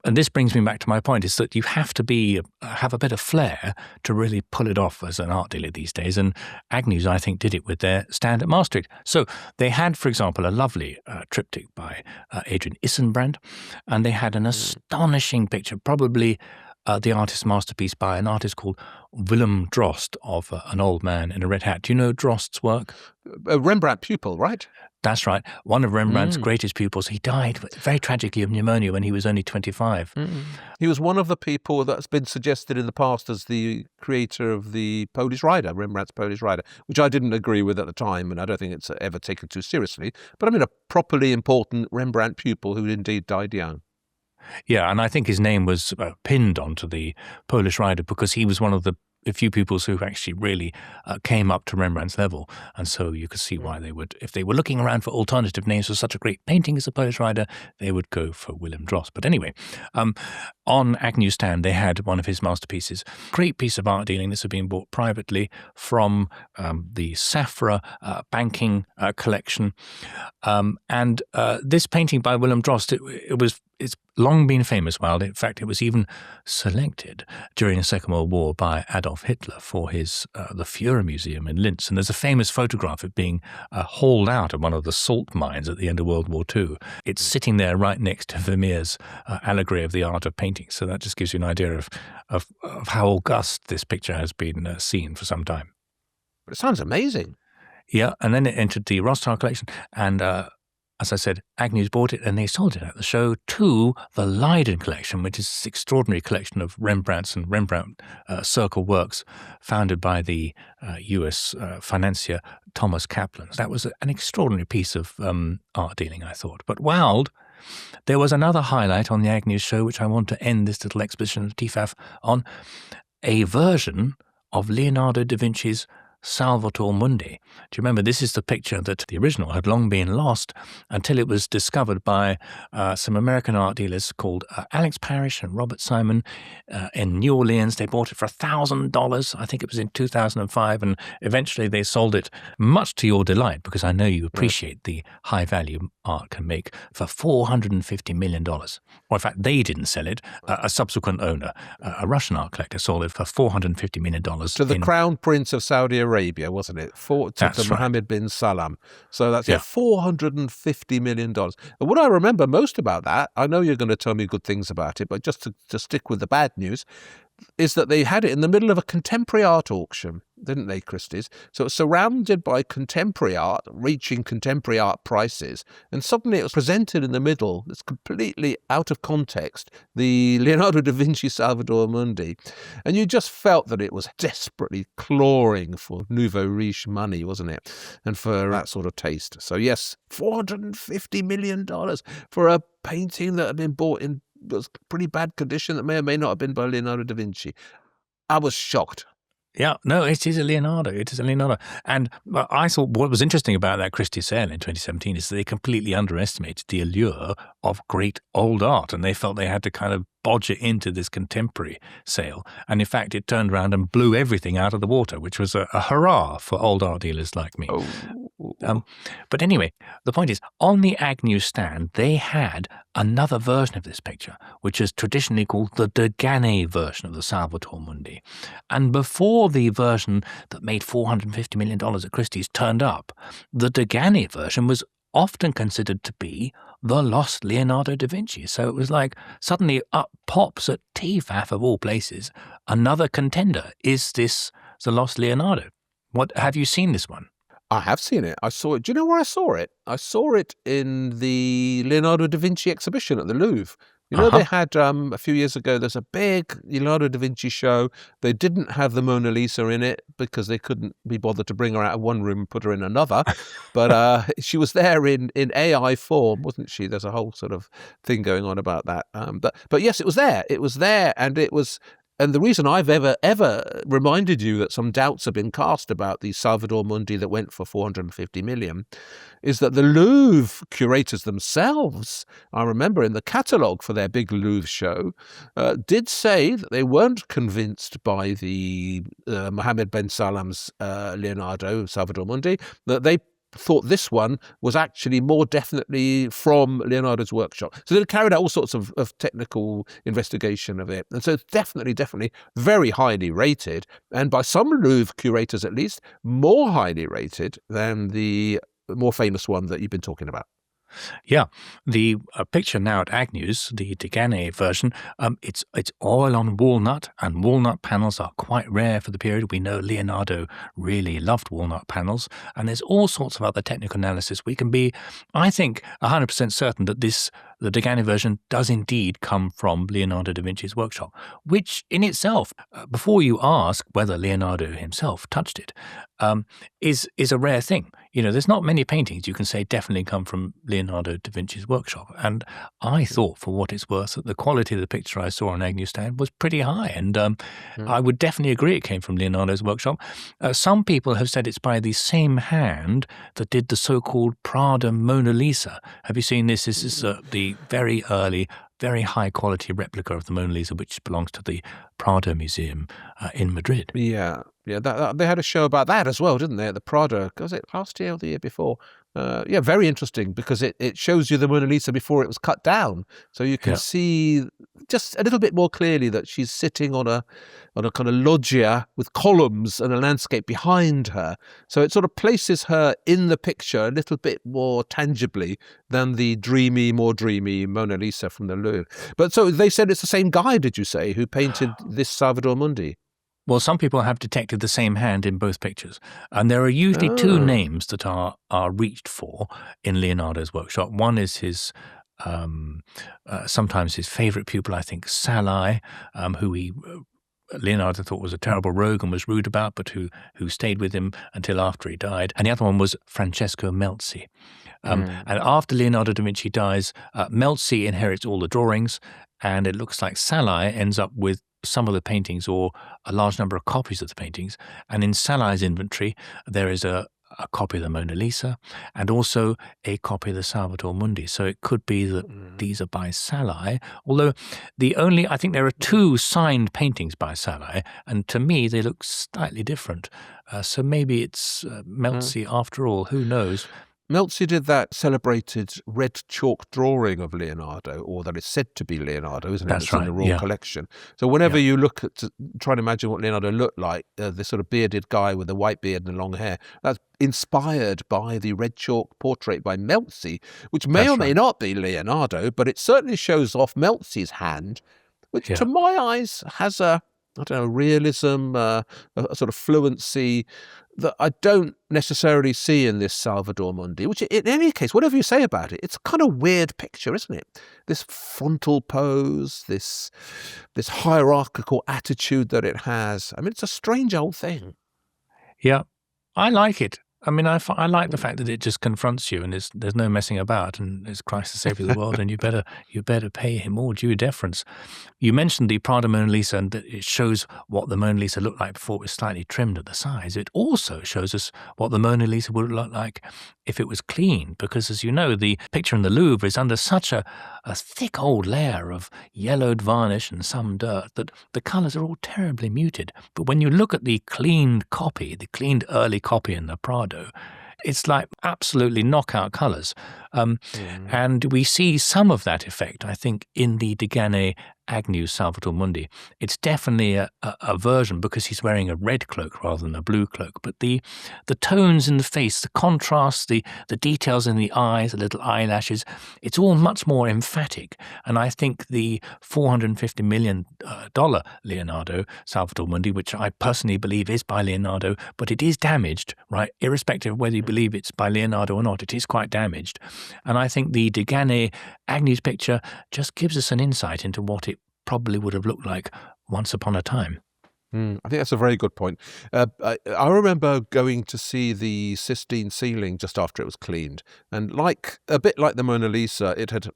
And this brings me back to my point, is that you have to have a bit of flair to really pull it off as an art dealer these days. And Agnews, I think, did it with their stand at Maastricht. So they had, for example, a lovely triptych by Adrian Issenbrand, and they had an astonishing picture, probably the artist's masterpiece by an artist called Willem Drost of an old man in a red hat. Do you know Drost's work? A Rembrandt pupil, right? That's right. One of Rembrandt's greatest pupils. He died very tragically of pneumonia when he was only 25. He was one of the people that's been suggested in the past as the creator of the Polish Rider, Rembrandt's Polish Rider, which I didn't agree with at the time, and I don't think it's ever taken too seriously. But I mean, a properly important Rembrandt pupil who indeed died young. Yeah, and I think his name was pinned onto the Polish Rider because he was one of the few pupils who actually really came up to Rembrandt's level. And so you could see why they would, if they were looking around for alternative names for such a great painting as the Polish Rider, they would go for Willem Drost. But anyway, on Agnew's stand, they had one of his masterpieces. Great piece of art dealing. This had been bought privately from the Safra banking collection. And this painting by Willem Drost, it's long been famous, Waldy. In fact, it was even selected during the Second World War by Adolf Hitler for his the Fuhrer Museum in Linz. And there's a famous photograph of it being hauled out of one of the salt mines at the end of World War II. It's sitting there right next to Vermeer's allegory of the art of painting. So that just gives you an idea of how august this picture has been seen for some time. It sounds amazing. Yeah, and then it entered the Rothschild collection, and as I said, Agnews bought it and they sold it at the show to the Leiden collection, which is this extraordinary collection of Rembrandts and Rembrandt circle works founded by the US financier Thomas Kaplan. That was an extraordinary piece of art dealing, I thought. But Wald, there was another highlight on the Agnews show, which I want to end this little exposition of Tefaf on, a version of Leonardo da Vinci's Salvator Mundi. Do you remember, this is the picture that the original had long been lost until it was discovered by some American art dealers called Alex Parrish and Robert Simon in New Orleans. They bought it for $1,000. I think it was in 2005, and eventually they sold it, much to your delight, because I know you appreciate the high value art can make, for $450 million. Or in fact, they didn't sell it. A subsequent owner, a Russian art collector, sold it for $450 million. To the Crown Prince of Saudi Arabia, wasn't it? To Mohammed bin Salam. So that's $450 million. And what I remember most about that, I know you're going to tell me good things about it, but just to stick with the bad news, is that they had it in the middle of a contemporary art auction, didn't they, Christie's? So it's surrounded by contemporary art, reaching contemporary art prices, and suddenly it was presented in the middle. It's completely out of context, the Leonardo da Vinci Salvator Mundi, and you just felt that it was desperately clawing for nouveau riche money, wasn't it? And for that sort of taste. So yes, $450 million for a painting that had been bought in was pretty bad condition that may or may not have been by Leonardo da Vinci. I was shocked. Yeah, no, it is a Leonardo. It is a Leonardo. And I thought what was interesting about that Christie sale in 2017 is that they completely underestimated the allure of great old art, and they felt they had to kind of bodge it into this contemporary sale. And in fact, it turned around and blew everything out of the water, which was a hurrah for old art dealers like me. But anyway, the point is, on the Agnews stand, they had another version of this picture, which is traditionally called the Degane version of the Salvator Mundi. And before the version that made $450 million at Christie's turned up, the Degane version was often considered to be the lost Leonardo da Vinci. So it was like suddenly up pops at Tefaf, of all places, another contender. Is this the lost Leonardo? What, have you seen this one? I have seen it. I saw it. Do you know where I saw it? I saw it in the Leonardo da Vinci exhibition at the Louvre. You know, they had a few years ago, there's a big Leonardo da Vinci show. They didn't have the Mona Lisa in it because they couldn't be bothered to bring her out of one room and put her in another. But she was there in AI form, wasn't she? There's a whole sort of thing going on about that. But yes, it was there. It was there, and it was. And the reason I've ever reminded you that some doubts have been cast about the Salvator Mundi that went for $450 million is that the Louvre curators themselves, I remember in the catalogue for their big Louvre show, did say that they weren't convinced by the Mohammed bin Salam's Leonardo Salvator Mundi, that they thought this one was actually more definitely from Leonardo's workshop. So they carried out all sorts of technical investigation of it. And so it's definitely very highly rated. And by some Louvre curators, at least, more highly rated than the more famous one that you've been talking about. Yeah, the picture now at Agnews, the Degane version, it's oil on walnut, and walnut panels are quite rare for the period. We know Leonardo really loved walnut panels, and there's all sorts of other technical analysis. We can be, I think, 100% certain that the Degane version does indeed come from Leonardo da Vinci's workshop, which in itself, before you ask whether Leonardo himself touched it, is a rare thing. You know, there's not many paintings you can say definitely come from Leonardo da Vinci's workshop. And I thought, for what it's worth, that the quality of the picture I saw on Agnews stand was pretty high. And I would definitely agree it came from Leonardo's workshop. Some people have said it's by the same hand that did the so-called Prada Mona Lisa. Have you seen this? This is the very early, very high-quality replica of the Mona Lisa, which belongs to the Prado Museum in Madrid. Yeah. They had a show about that as well, didn't they? At the Prado, was it last year or the year before? Yeah, very interesting, because it shows you the Mona Lisa before it was cut down, so you can see just a little bit more clearly that she's sitting on a kind of loggia with columns and a landscape behind her. So it sort of places her in the picture a little bit more tangibly than the more dreamy Mona Lisa from the Louvre. But so they said it's the same guy, did you say, who painted this Salvator Mundi? Well, some people have detected the same hand in both pictures, and there are usually two names that are reached for in Leonardo's workshop. One is his sometimes his favourite pupil, I think, Salai, who Leonardo thought was a terrible rogue and was rude about, but who stayed with him until after he died. And the other one was Francesco Melzi. And after Leonardo da Vinci dies, Melzi inherits all the drawings, and it looks like Salai ends up with some of the paintings or a large number of copies of the paintings. And in Salai's inventory, there is a copy of the Mona Lisa and also a copy of the Salvator Mundi. So it could be that these are by Salai, although I think there are two signed paintings by Salai, and to me they look slightly different. So maybe it's Melzi after all, who knows? Melzi did that celebrated red chalk drawing of Leonardo, or that is said to be Leonardo, isn't it? That's It's right, in the Royal Collection. So whenever you look at, try to imagine what Leonardo looked like, this sort of bearded guy with a white beard and long hair, that's inspired by the red chalk portrait by Melzi, which may or may not be Leonardo, but it certainly shows off Melzi's hand, which to my eyes has a realism, a sort of fluency that I don't necessarily see in this Salvator Mundi, which in any case, whatever you say about it, it's a kind of weird picture, isn't it? This frontal pose, this hierarchical attitude that it has. I mean, it's a strange old thing. Yeah, I like it. I mean, I like the fact that it just confronts you, and there's no messing about, and it's Christ the Savior of the world, and you better pay him all due deference. You mentioned the Prada Mona Lisa, and that it shows what the Mona Lisa looked like before it was slightly trimmed at the sides. It also shows us what the Mona Lisa would look like if it was clean, because as you know, the picture in the Louvre is under such a thick old layer of yellowed varnish and some dirt that the colours are all terribly muted. But when you look at the cleaned early copy in the Prado, it's like absolutely knockout colours. And we see some of that effect, I think, in the Deganet Agnew Salvator Mundi. It's definitely a version because he's wearing a red cloak rather than a blue cloak. But the tones in the face, the contrast, the details in the eyes, the little eyelashes, it's all much more emphatic. And I think the $450 million Leonardo Salvator Mundi, which I personally believe is by Leonardo, but it is damaged, right? Irrespective of whether you believe it's by Leonardo or not, it is quite damaged. And I think the Deganet Agnew's picture just gives us an insight into what it probably would have looked like once upon a time. I think that's a very good point. I remember going to see the Sistine ceiling just after it was cleaned, and a bit like the Mona Lisa, it had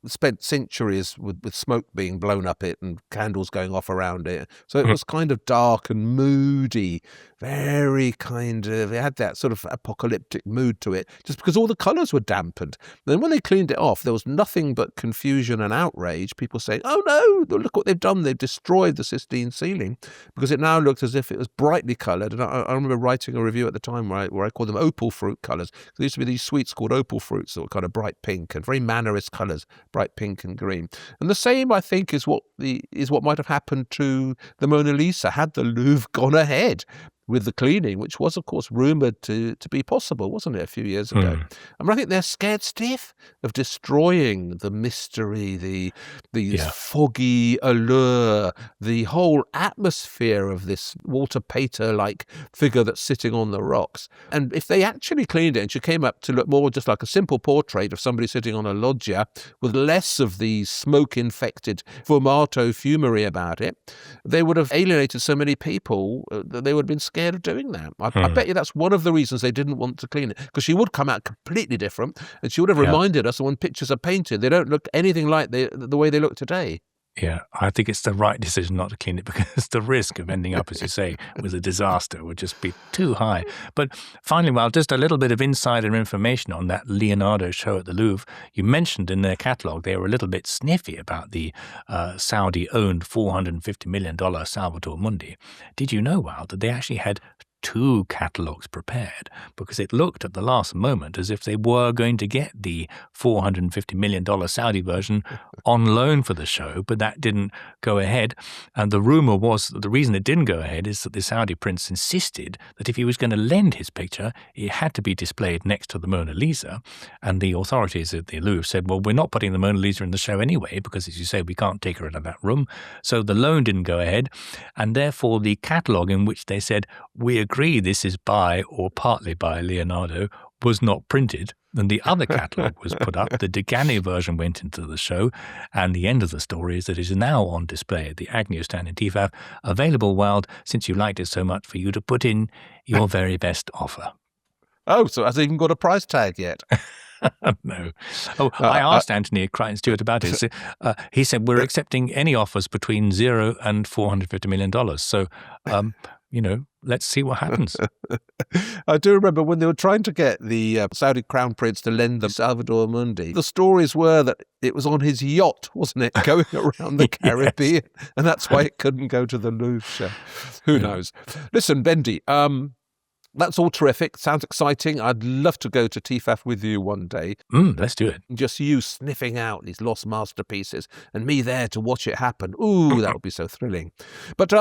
spent centuries with smoke being blown up it and candles going off around it. So it was kind of dark and moody, very it had that sort of apocalyptic mood to it, just because all the colours were dampened. Then when they cleaned it off, there was nothing but confusion and outrage. People saying, "Oh no, look what they've done! They've destroyed the Sistine ceiling," because it now looked as if it was brightly coloured. And I remember writing a review at the time where I called them opal fruit colours. There used to be these sweets called opal fruits that were kind of bright pink and very mannerist colours, bright pink and green. And the same, I think, is what might have happened to the Mona Lisa had the Louvre gone ahead with the cleaning, which was, of course, rumoured to be possible, wasn't it, a few years ago? I mean, I think they're scared stiff of destroying the mystery, the foggy allure, the whole atmosphere of this Walter Pater-like figure that's sitting on the rocks. And if they actually cleaned it and she came up to look more just like a simple portrait of somebody sitting on a loggia with less of the smoke-infected fumato fumery about it, they would have alienated so many people that they would have been scared of doing that. I bet you that's one of the reasons they didn't want to clean it, because she would come out completely different, and she would have reminded us that when pictures are painted, they don't look anything like the way they look today. Yeah, I think it's the right decision not to clean it, because the risk of ending up, as you say, with a disaster would just be too high. But finally, well, just a little bit of insider information on that Leonardo show at the Louvre. You mentioned in their catalogue they were a little bit sniffy about the Saudi-owned $450 million Salvator Mundi. Did you know, Wild, that they actually had two catalogues prepared, because it looked at the last moment as if they were going to get the $450 million Saudi version on loan for the show, but that didn't go ahead. And the rumor was that the reason it didn't go ahead is that the Saudi prince insisted that if he was going to lend his picture, it had to be displayed next to the Mona Lisa. And the authorities at the Louvre said, well, we're not putting the Mona Lisa in the show anyway, because as you say, we can't take her into that room. So the loan didn't go ahead. And therefore the catalogue in which they said, we agree this is by or partly by Leonardo, was not printed. And the other catalogue was put up. The Degani version went into the show. And the end of the story is that it is now on display at the Agnew stand in Tefaf, available, Wild, since you liked it so much, for you to put in your very best offer. Oh, so it hasn't even got a price tag yet. No. Oh, I asked Anthony Crichton Stewart about it. He said, we're accepting any offers between $0 and $450 million. So, let's see what happens. I do remember when they were trying to get the Saudi Crown Prince to lend the Salvator Mundi, the stories were that it was on his yacht, wasn't it, going around the Caribbean, and that's why it couldn't go to the Louvre show. Who knows? Listen, Bendy, that's all terrific. Sounds exciting. I'd love to go to Tefaf with you one day. Let's do it. Just you sniffing out these lost masterpieces and me there to watch it happen. Ooh, that would be so thrilling. But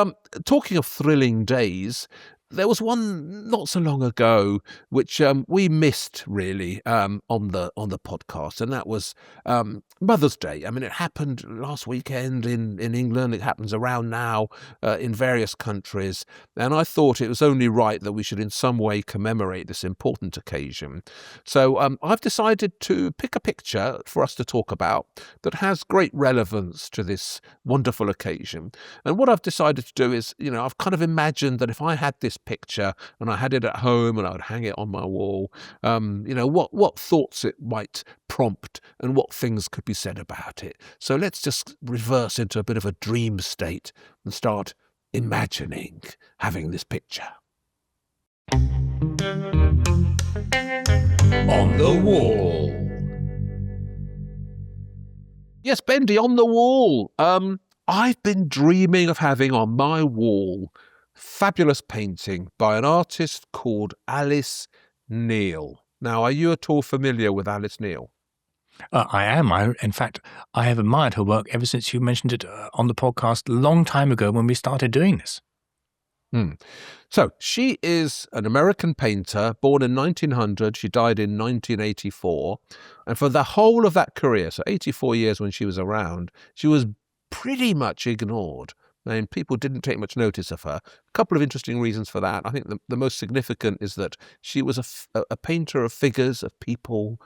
talking of thrilling days, there was one not so long ago which we missed really on the podcast, and that was Mother's Day. I mean, it happened last weekend in England. It happens around now in various countries, and I thought it was only right that we should in some way commemorate this important occasion. So I've decided to pick a picture for us to talk about that has great relevance to this wonderful occasion. And what I've decided to do is, I've kind of imagined that if I had this picture and I had it at home and I would hang it on my wall, what thoughts it might prompt and what things could be said about it. So let's just reverse into a bit of a dream state and start imagining having this picture. On the wall. Yes, Bendy, on the wall. I've been dreaming of having on my wall fabulous painting by an artist called Alice Neel. Now, are you at all familiar with Alice Neel? I am. In fact, I have admired her work ever since you mentioned it on the podcast a long time ago when we started doing this. So she is an American painter, born in 1900. She died in 1984. And for the whole of that career, so 84 years when she was around, she was pretty much ignored. I mean, people didn't take much notice of her. A couple of interesting reasons for that. I think the most significant is that she was a painter of figures, of people,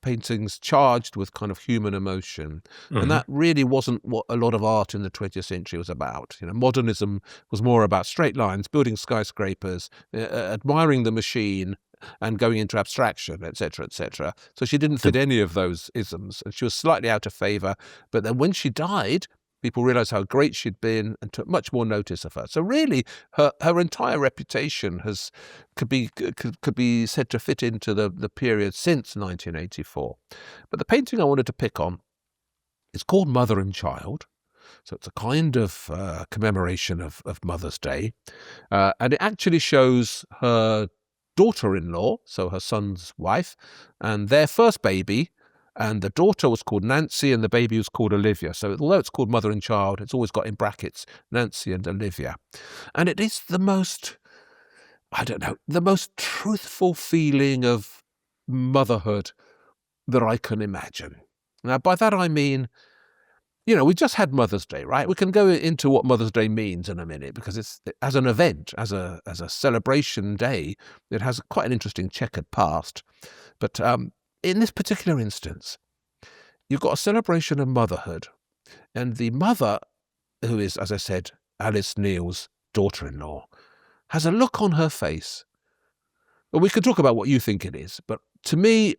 paintings charged with kind of human emotion. Mm-hmm. And that really wasn't what a lot of art in the 20th century was about. Modernism was more about straight lines, building skyscrapers, admiring the machine, and going into abstraction, etc., etc. So she didn't fit any of those isms, and she was slightly out of favour. But then when she died, people realised how great she'd been and took much more notice of her. So really, her entire reputation could be said to fit into the period since 1984. But the painting I wanted to pick on is called Mother and Child. So it's a kind of commemoration of Mother's Day. And it actually shows her daughter-in-law, so her son's wife, and their first baby. And the daughter was called Nancy and the baby was called Olivia. So although it's called Mother and Child, it's always got in brackets Nancy and Olivia. And it is the most truthful feeling of motherhood that I can imagine. Now, by that I mean, we just had Mother's Day, right? We can go into what Mother's Day means in a minute, because it's as an event, as a celebration day, it has quite an interesting checkered past. But in this particular instance, you've got a celebration of motherhood, and the mother, who is, as I said, Alice Neel's daughter-in-law, has a look on her face. Well, we could talk about what you think it is, but to me,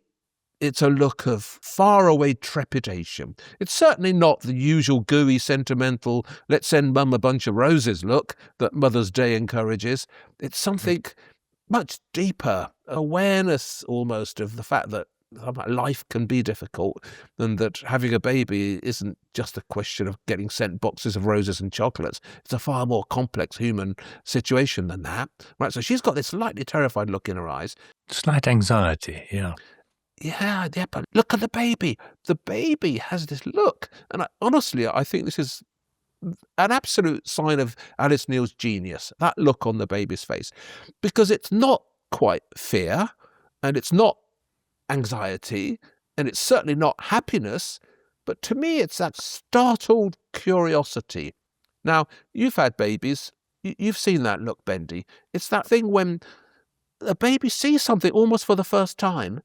it's a look of faraway trepidation. It's certainly not the usual gooey, sentimental, let's send Mum a bunch of roses look that Mother's Day encourages. It's something much deeper, awareness almost of the fact that life can be difficult, and that having a baby isn't just a question of getting sent boxes of roses and chocolates. It's a far more complex human situation than that, right? So she's got this slightly terrified look in her eyes. Slight anxiety, yeah. Yeah, but look at the baby. The baby has this look. And honestly, I think this is an absolute sign of Alice Neel's genius, that look on the baby's face. Because it's not quite fear, and it's not anxiety, and it's certainly not happiness, but to me it's that startled curiosity. Now, you've had babies, you've seen that look, Bendy. It's that thing when a baby sees something almost for the first time,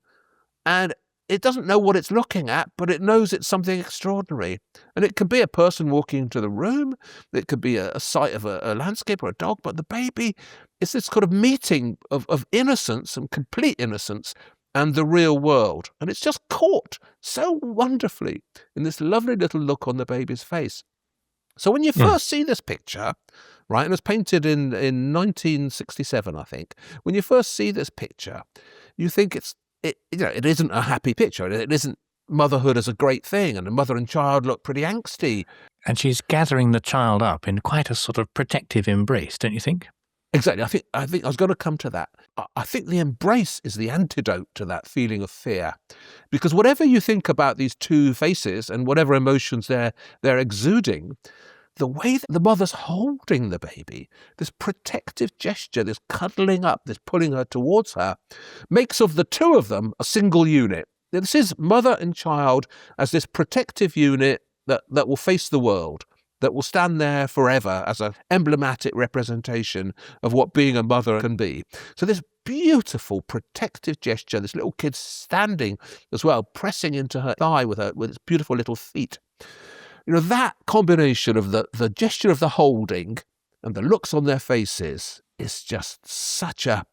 and it doesn't know what it's looking at, but it knows it's something extraordinary. And it can be a person walking into the room, it could be a sight of a landscape or a dog, but the baby is this kind of meeting of innocence and complete innocence and the real world. And it's just caught so wonderfully in this lovely little look on the baby's face. So when you first see this picture, right, and it was painted in 1967, I think, when you first see this picture, you think it isn't a happy picture. It isn't motherhood as a great thing, and the mother and child look pretty angsty. And she's gathering the child up in quite a sort of protective embrace, don't you think? Exactly. I think I was going to come to that. I think the embrace is the antidote to that feeling of fear, because whatever you think about these two faces and whatever emotions they're exuding, the way that the mother's holding the baby, this protective gesture, this cuddling up, this pulling her towards her, makes of the two of them a single unit. This is mother and child as this protective unit that will face the world, that will stand there forever as an emblematic representation of what being a mother can be. So this beautiful protective gesture, this little kid standing as well, pressing into her thigh with its beautiful little feet. That combination of the gesture of the holding and the looks on their faces is just such a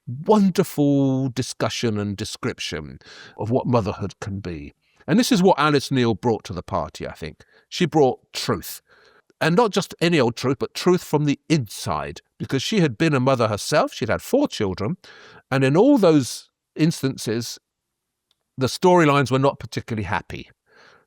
wonderful discussion and description of what motherhood can be. And this is what Alice Neel brought to the party, I think. She brought truth. And not just any old truth, but truth from the inside, because she had been a mother herself. She'd had 4 children. And in all those instances, the storylines were not particularly happy.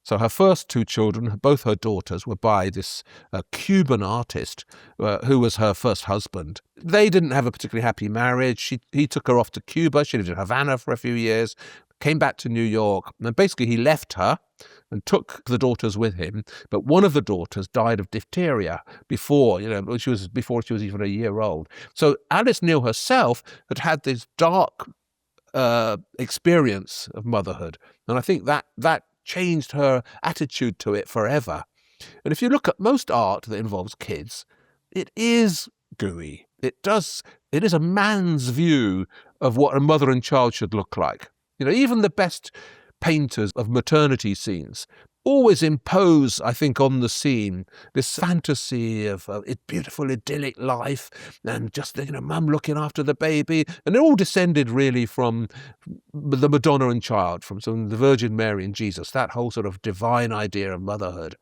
So her first 2 children, both her daughters, were by this Cuban artist who was her first husband. They didn't have a particularly happy marriage. He took her off to Cuba. She lived in Havana for a few years, came back to New York. And basically he left her and took the daughters with him. But one of the daughters died of diphtheria before she was even a year old. So Alice Neel herself had this dark experience of motherhood. And I think that changed her attitude to it forever. And if you look at most art that involves kids, it is gooey. It is a man's view of what a mother and child should look like. Even the best painters of maternity scenes always impose, I think, on the scene this fantasy of a beautiful idyllic life and just mum looking after the baby, and it all descended really from the Madonna and Child, from the Virgin Mary and Jesus, that whole sort of divine idea of motherhood.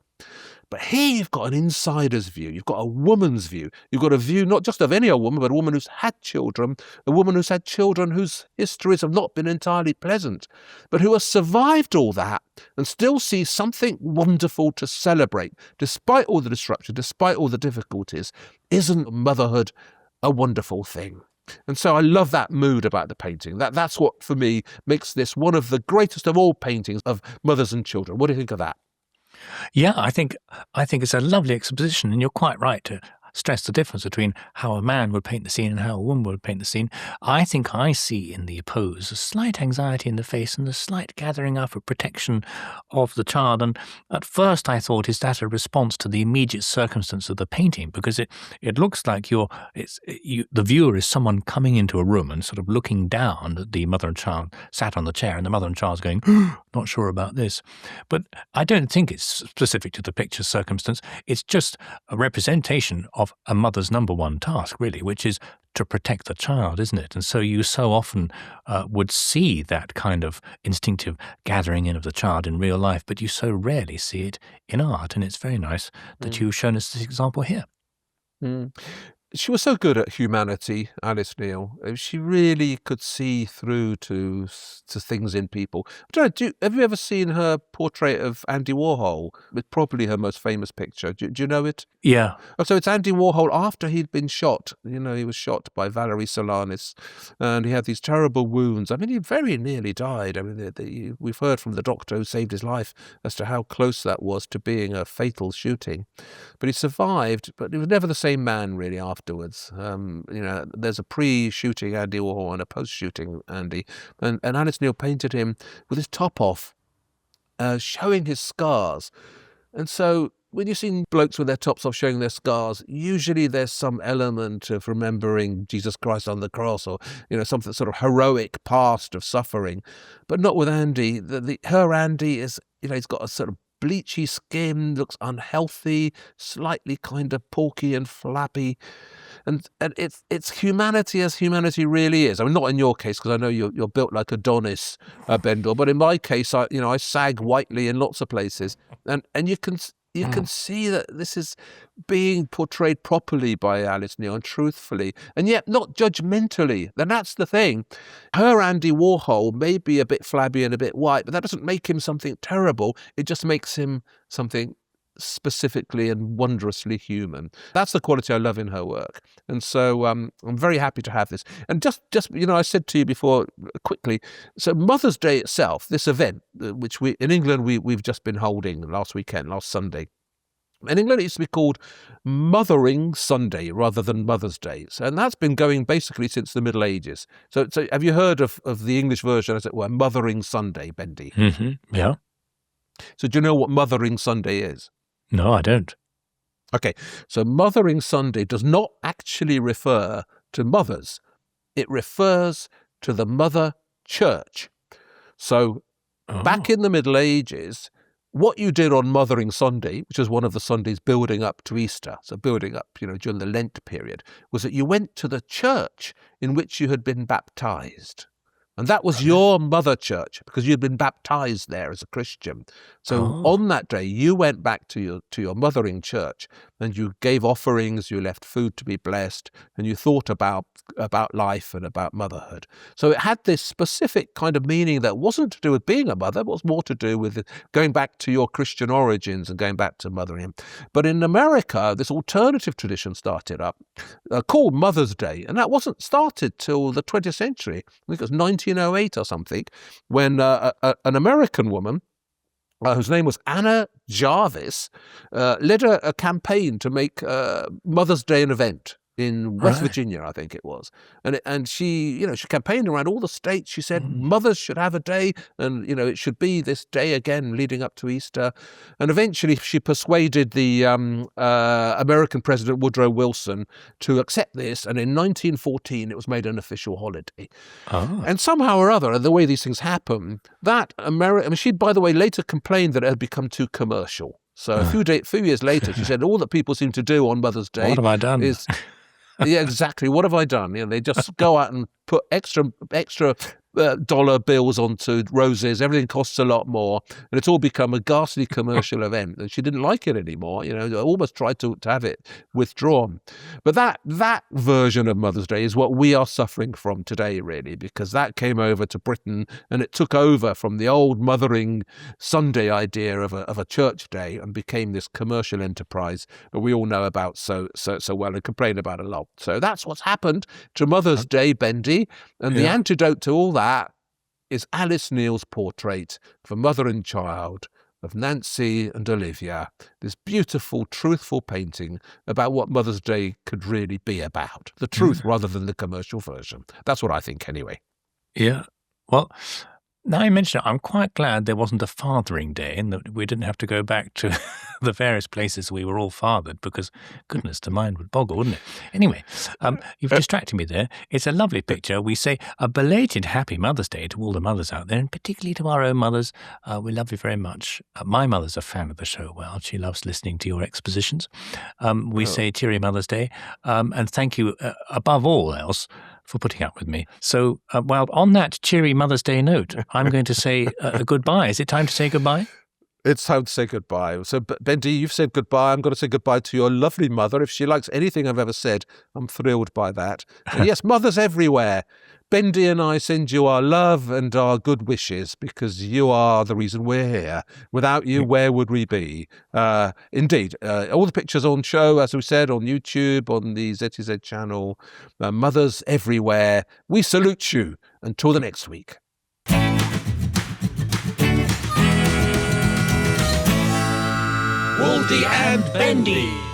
But here you've got an insider's view. You've got a woman's view. You've got a view not just of any old woman, but a woman who's had children, a woman who's had children whose histories have not been entirely pleasant, but who has survived all that and still sees something wonderful to celebrate, despite all the disruption, despite all the difficulties. Isn't motherhood a wonderful thing? And so I love that mood about the painting. That's what, for me, makes this one of the greatest of all paintings of mothers and children. What do you think of that? Yeah, I think it's a lovely exposition, and you're quite right to stress the difference between how a man would paint the scene and how a woman would paint the scene. I think I see in the pose a slight anxiety in the face and a slight gathering up of protection of the child. And at first I thought, is that a response to the immediate circumstance of the painting? Because it looks like the viewer is someone coming into a room and sort of looking down at the mother and child sat on the chair, and the mother and child's going, not sure about this. But I don't think it's specific to the picture's circumstance. It's just a representation of a mother's number one task, really, which is to protect the child, isn't it? And so you so often would see that kind of instinctive gathering in of the child in real life, but you so rarely see it in art. And it's very nice that you've shown us this example here. She was so good at humanity, Alice Neel. She really could see through to things in people. I don't know, have you ever seen her portrait of Andy Warhol? It's probably her most famous picture. Do you know it? Yeah. Oh, so it's Andy Warhol after he'd been shot. He was shot by Valerie Solanas, and he had these terrible wounds. I mean, he very nearly died. I mean, we've heard from the doctor who saved his life as to how close that was to being a fatal shooting. But he survived, but he was never the same man really afterwards. There's a pre-shooting Andy Warhol and a post-shooting Andy, and Alice Neel painted him with his top off, showing his scars. And so when you've seen blokes with their tops off showing their scars, usually there's some element of remembering Jesus Christ on the cross, or something sort of heroic past of suffering. But not with Andy. Her Andy is, he's got a sort of bleachy skin, looks unhealthy, slightly kind of porky and flappy. And it's humanity as humanity really is. I mean, not in your case, because I know you're built like Adonis, Bendel, but in my case, I sag whitely in lots of places, and you can see that this is being portrayed properly by Alice Neel and truthfully, and yet not judgmentally. And that's the thing. Her Andy Warhol may be a bit flabby and a bit white, but that doesn't make him something terrible. It just makes him something specifically and wondrously human. That's the quality I love in her work. And so I'm very happy to have this. And just I said to you before quickly, so Mother's Day itself, this event, which in England we've just been holding last Sunday. In England, it used to be called Mothering Sunday rather than Mother's Day. And that's been going basically since the Middle Ages. So have you heard of the English version, as it were, Mothering Sunday, Bendy? Mm-hmm. Yeah. So do you know what Mothering Sunday is? No, I don't. Okay, so Mothering Sunday does not actually refer to mothers. It refers to the Mother Church. So back in the Middle Ages, what you did on Mothering Sunday, which was one of the Sundays building up to Easter, so building up, during the Lent period, was that you went to the church in which you had been baptized. And that was your mother church, because you'd been baptized there as a Christian. So on that day, you went back to your mothering church, and you gave offerings, you left food to be blessed, and you thought about life and about motherhood. So it had this specific kind of meaning that wasn't to do with being a mother, but was more to do with going back to your Christian origins and going back to mothering. But in America, this alternative tradition started up called Mother's Day, and that wasn't started till the 20th century. I think it was 1908 or something, when an American woman, whose name was Anna Jarvis, led a campaign to make Mother's Day an event in West Virginia, I think it was. And she, she campaigned around all the states. She said mothers should have a day, and, it should be this day again leading up to Easter. And eventually she persuaded the American President Woodrow Wilson to accept this. And in 1914, it was made an official holiday. And somehow or other, the way these things happen, that she, by the way, later complained that it had become too commercial. So a few years later, she said, all that people seem to do on Mother's Day What have I done? is... Yeah, exactly. What have I done? They just go out and put extra dollar bills onto roses. Everything costs a lot more, and it's all become a ghastly commercial event. And she didn't like it anymore. Almost tried to have it withdrawn. But that version of Mother's Day is what we are suffering from today, really, because that came over to Britain and it took over from the old Mothering Sunday idea of a church day and became this commercial enterprise that we all know about so well and complain about a lot. So that's what's happened to Mother's Day, Bendy, and the antidote to all that is Alice Neel's portrait of a mother and child of Nancy and Olivia, this beautiful, truthful painting about what Mother's Day could really be about. The truth rather than the commercial version. That's what I think anyway. Yeah. Well, now you mention it, I'm quite glad there wasn't a fathering day and that we didn't have to go back to the various places we were all fathered, because goodness, the mind would boggle, wouldn't it? Anyway, you've distracted me there. It's a lovely picture. We say a belated happy Mother's Day to all the mothers out there, and particularly to our own mothers. We love you very much. My mother's a fan of the show. Well, she loves listening to your expositions. We say cheery Mother's Day, and thank you above all else for putting up with me. So, on that cheery Mother's Day note, I'm going to say goodbye. Is it time to say goodbye? It's time to say goodbye. So, Bendy, you've said goodbye. I'm going to say goodbye to your lovely mother. If she likes anything I've ever said, I'm thrilled by that. And yes, mothers everywhere. Bendy and I send you our love and our good wishes because you are the reason we're here. Without you, where would we be? Indeed. All the pictures on show, as we said, on YouTube, on the ZTZ channel. Mothers everywhere. We salute you. Until the next week. Waldy and Bendy.